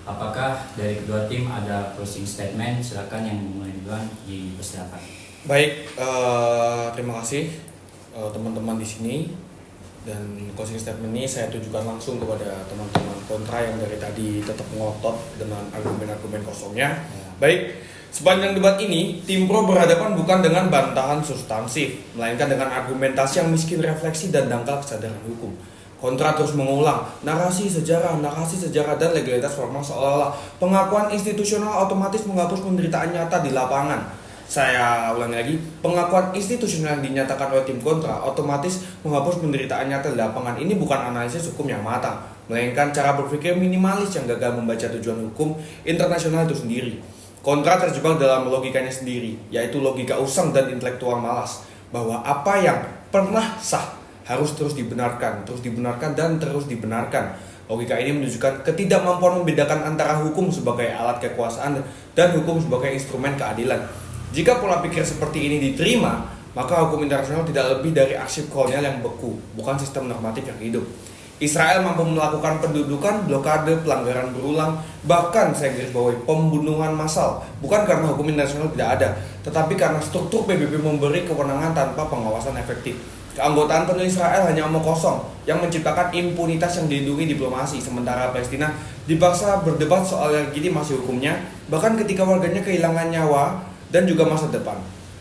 apakah dari kedua tim ada closing statement? Silakan yang mulai duluan dipersilakan. Baik, terima kasih teman-teman di sini. Dan closing statement ini saya tujukan langsung kepada teman-teman kontra yang dari tadi tetap ngotot dengan argumen-argumen kosongnya. Baik, sepanjang debat ini, tim pro berhadapan bukan dengan bantahan substansif, melainkan dengan argumentasi yang miskin refleksi dan dangkal kesadaran hukum. Kontra terus mengulang narasi sejarah, dan legalitas formal seolah-olah pengakuan institusional otomatis menghapus penderitaan nyata di lapangan. Saya ulangi lagi, pengakuan institusional yang dinyatakan oleh tim kontra otomatis menghapus penderitaan nyata di lapangan. Ini bukan analisis hukum yang matang, melainkan cara berpikir minimalis yang gagal membaca tujuan hukum internasional itu sendiri. Kontra terjebak dalam logikanya sendiri, yaitu logika usang dan intelektual malas, bahwa apa yang pernah sah harus terus dibenarkan, dan terus dibenarkan. Logika ini menunjukkan ketidakmampuan membedakan antara hukum sebagai alat kekuasaan dan hukum sebagai instrumen keadilan. Jika pola pikir seperti ini diterima, maka hukum internasional tidak lebih dari arsip kolonial yang beku, bukan sistem normatif yang hidup. Israel mampu melakukan pendudukan, blokade, pelanggaran berulang, bahkan saya garis bawahi pembunuhan massal, bukan karena hukum internasional tidak ada, tetapi karena struktur PBB memberi kewenangan tanpa pengawasan efektif. Keanggotaan penuh Israel hanya omong kosong yang menciptakan impunitas yang dilindungi diplomasi, sementara Palestina dipaksa berdebat soal legitimasi hukumnya, bahkan ketika warganya kehilangan nyawa dan juga masa depan.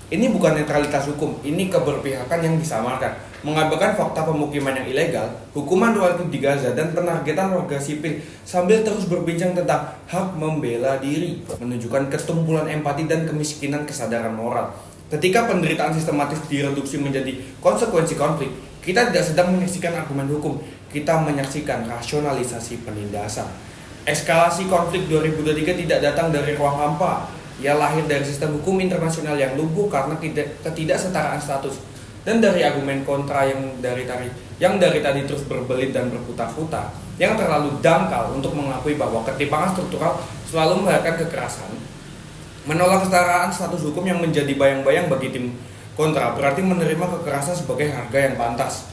Ini bukan netralitas hukum, ini keberpihakan yang disamarkan, mengabaikan fakta pemukiman yang ilegal, hukuman relatif di Gaza, dan penargetan warga sipil sambil terus berbincang tentang hak membela diri, menunjukkan ketumpulan empati dan kemiskinan kesadaran moral. Ketika penderitaan sistematis direduksi menjadi konsekuensi konflik, kita tidak sedang menyaksikan argumen hukum, kita menyaksikan rasionalisasi penindasan. Eskalasi konflik 2023 tidak datang dari ruang hampa. Ia lahir dari sistem hukum internasional yang lumpuh karena ketidaksetaraan status, dan dari argumen kontra yang dari tadi terus berbelit dan berputar-putar, yang terlalu dangkal untuk mengakui bahwa ketimpangan struktural selalu melahirkan kekerasan. Menolak kesetaraan status hukum yang menjadi bayang-bayang bagi tim kontra berarti menerima kekerasan sebagai harga yang pantas.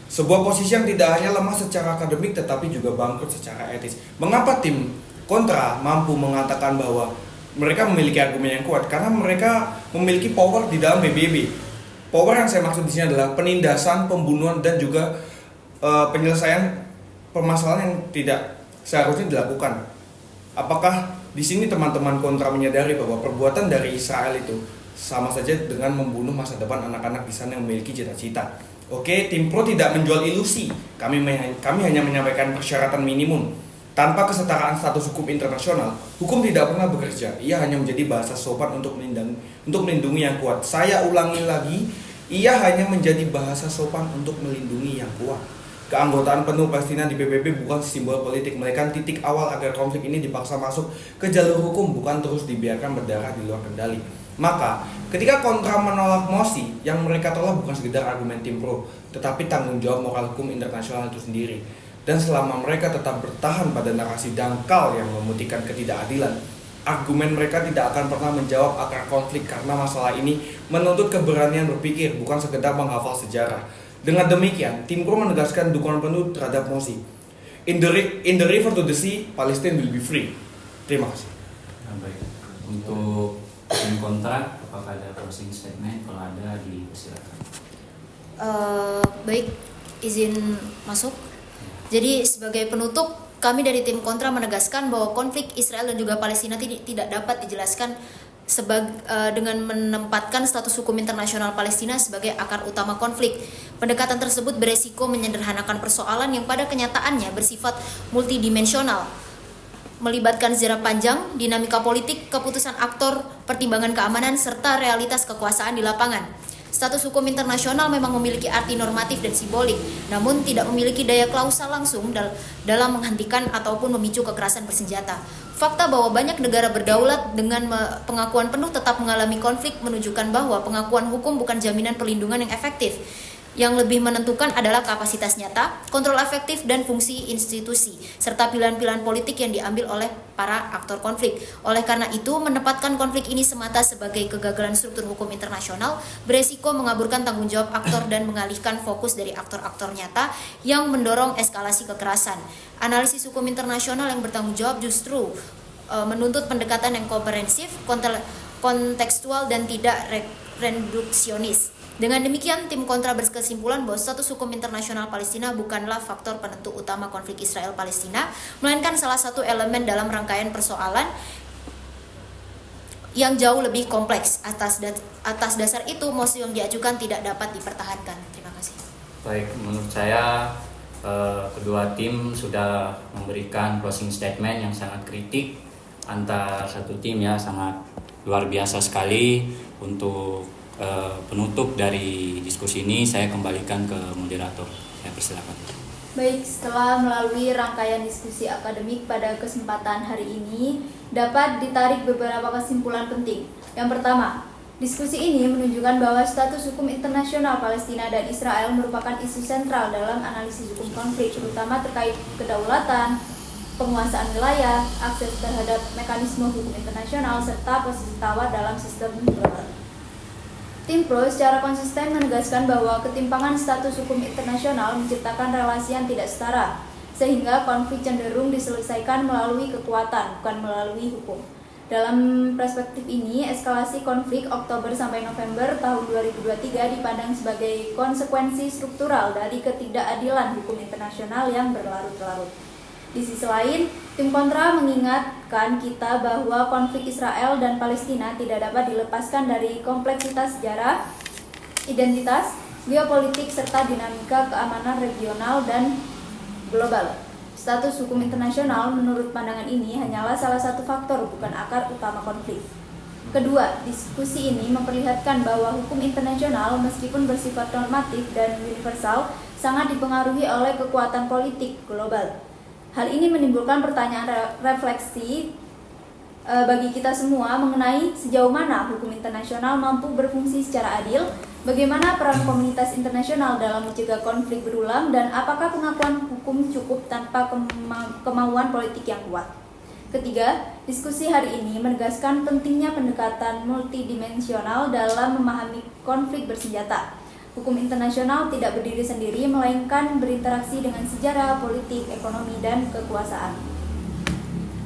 Sebuah posisi yang tidak hanya lemah secara akademik tetapi juga bangkrut secara etis. Mengapa tim kontra mampu mengatakan bahwa mereka memiliki argumen yang kuat? Karena mereka memiliki power di dalam PBB. Power yang saya maksud di sini adalah penindasan, pembunuhan, dan juga penyelesaian permasalahan yang tidak seharusnya dilakukan. Apakah di sini teman-teman kontra menyadari bahwa perbuatan dari Israel itu sama saja dengan membunuh masa depan anak-anak di sana yang memiliki cita-cita? Oke, tim pro tidak menjual ilusi. Kami hanya menyampaikan persyaratan minimum. Tanpa kesetaraan status hukum internasional, hukum tidak pernah bekerja. Ia hanya menjadi bahasa sopan untuk melindungi yang kuat. Saya ulangi lagi, ia hanya menjadi bahasa sopan untuk melindungi yang kuat. Keanggotaan penuh Palestina di PBB bukan simbol politik, melainkan titik awal agar konflik ini dipaksa masuk ke jalur hukum, bukan terus dibiarkan berdarah di luar kendali. Maka, ketika kontra menolak mosi, yang mereka tolak bukan sekedar argumen tim pro, tetapi tanggung jawab moral hukum internasional itu sendiri. Dan selama mereka tetap bertahan pada narasi dangkal yang memutihkan ketidakadilan, argumen mereka tidak akan pernah menjawab akar konflik karena masalah ini menuntut keberanian berpikir, bukan sekedar menghafal sejarah. Dengan demikian, tim pro menegaskan dukungan penuh terhadap mosi. In the river to the sea, Palestine will be free. Terima kasih. Baik. Untuk tim kontra, apakah ada closing statement? Kalau ada, dipersilakan. Baik, izin masuk. Jadi sebagai penutup, kami dari tim kontra menegaskan bahwa konflik Israel dan juga Palestina tidak dapat dijelaskan dengan menempatkan status hukum internasional Palestina sebagai akar utama konflik. Pendekatan tersebut beresiko menyederhanakan persoalan yang pada kenyataannya bersifat multidimensional, melibatkan sejarah panjang, dinamika politik, keputusan aktor, pertimbangan keamanan, serta realitas kekuasaan di lapangan. Status hukum internasional memang memiliki arti normatif dan simbolik, namun tidak memiliki daya klausa langsung dalam menghentikan ataupun memicu kekerasan bersenjata. Fakta bahwa banyak negara berdaulat dengan pengakuan penuh tetap mengalami konflik menunjukkan bahwa pengakuan hukum bukan jaminan perlindungan yang efektif. Yang lebih menentukan adalah kapasitas nyata, kontrol efektif, dan fungsi institusi, serta pilihan-pilihan politik yang diambil oleh para aktor konflik. Oleh karena itu, menempatkan konflik ini semata sebagai kegagalan struktur hukum internasional beresiko mengaburkan tanggung jawab aktor dan mengalihkan fokus dari aktor-aktor nyata yang mendorong eskalasi kekerasan. Analisis hukum internasional yang bertanggung jawab justru menuntut pendekatan yang komprehensif, kontekstual, dan tidak reduksionis. Dengan demikian, tim kontra berkesimpulan bahwa status hukum internasional Palestina bukanlah faktor penentu utama konflik Israel-Palestina, melainkan salah satu elemen dalam rangkaian persoalan yang jauh lebih kompleks. Atas dasar itu, mosi yang diajukan tidak dapat dipertahankan. Terima kasih. Baik, menurut saya kedua tim sudah memberikan closing statement yang sangat kritik antar satu tim ya, sangat luar biasa sekali. Untuk penutup dari diskusi ini saya kembalikan ke moderator. Saya persilakan. Baik, setelah melalui rangkaian diskusi akademik pada kesempatan hari ini, dapat ditarik beberapa kesimpulan penting. Yang pertama, diskusi ini menunjukkan bahwa status hukum internasional Palestina dan Israel merupakan isu sentral dalam analisis hukum konflik, terutama terkait kedaulatan, penguasaan wilayah, akses terhadap mekanisme hukum internasional, serta posisi tawar dalam sistem global. Tim Pro secara konsisten menegaskan bahwa ketimpangan status hukum internasional menciptakan relasi yang tidak setara, sehingga konflik cenderung diselesaikan melalui kekuatan, bukan melalui hukum. Dalam perspektif ini, eskalasi konflik Oktober sampai November tahun 2023 dipandang sebagai konsekuensi struktural dari ketidakadilan hukum internasional yang berlarut-larut. Di sisi lain, tim kontra mengingatkan kita bahwa konflik Israel dan Palestina tidak dapat dilepaskan dari kompleksitas sejarah, identitas, geopolitik, serta dinamika keamanan regional dan global. Status hukum internasional menurut pandangan ini hanyalah salah satu faktor, bukan akar utama konflik. Kedua, diskusi ini memperlihatkan bahwa hukum internasional meskipun bersifat normatif dan universal sangat dipengaruhi oleh kekuatan politik global. Hal ini menimbulkan pertanyaan refleksi bagi kita semua mengenai sejauh mana hukum internasional mampu berfungsi secara adil, bagaimana peran komunitas internasional dalam mencegah konflik berulang, dan apakah pengakuan hukum cukup tanpa kemauan politik yang kuat. Ketiga, diskusi hari ini menegaskan pentingnya pendekatan multidimensional dalam memahami konflik bersenjata. Hukum internasional tidak berdiri sendiri, melainkan berinteraksi dengan sejarah, politik, ekonomi, dan kekuasaan.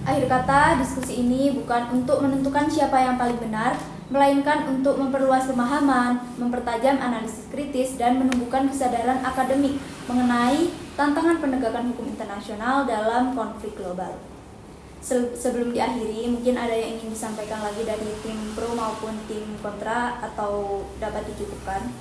Akhir kata, diskusi ini bukan untuk menentukan siapa yang paling benar, melainkan untuk memperluas pemahaman, mempertajam analisis kritis, dan menumbuhkan kesadaran akademik mengenai tantangan penegakan hukum internasional dalam konflik global. Sebelum diakhiri, mungkin ada yang ingin disampaikan lagi dari tim pro maupun tim kontra, atau dapat dicukupkan?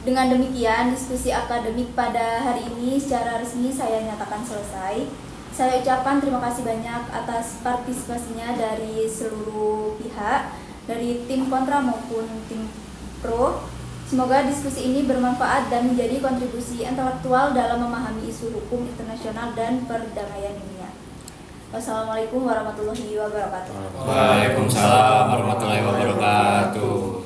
Dengan demikian, diskusi akademik pada hari ini secara resmi saya nyatakan selesai. Saya ucapkan terima kasih banyak atas partisipasinya dari seluruh pihak, dari tim kontra maupun tim pro. Semoga diskusi ini bermanfaat dan menjadi kontribusi intelektual dalam memahami isu hukum internasional dan perdamaian dunia. Wassalamualaikum warahmatullahi wabarakatuh. Waalaikumsalam warahmatullahi wabarakatuh.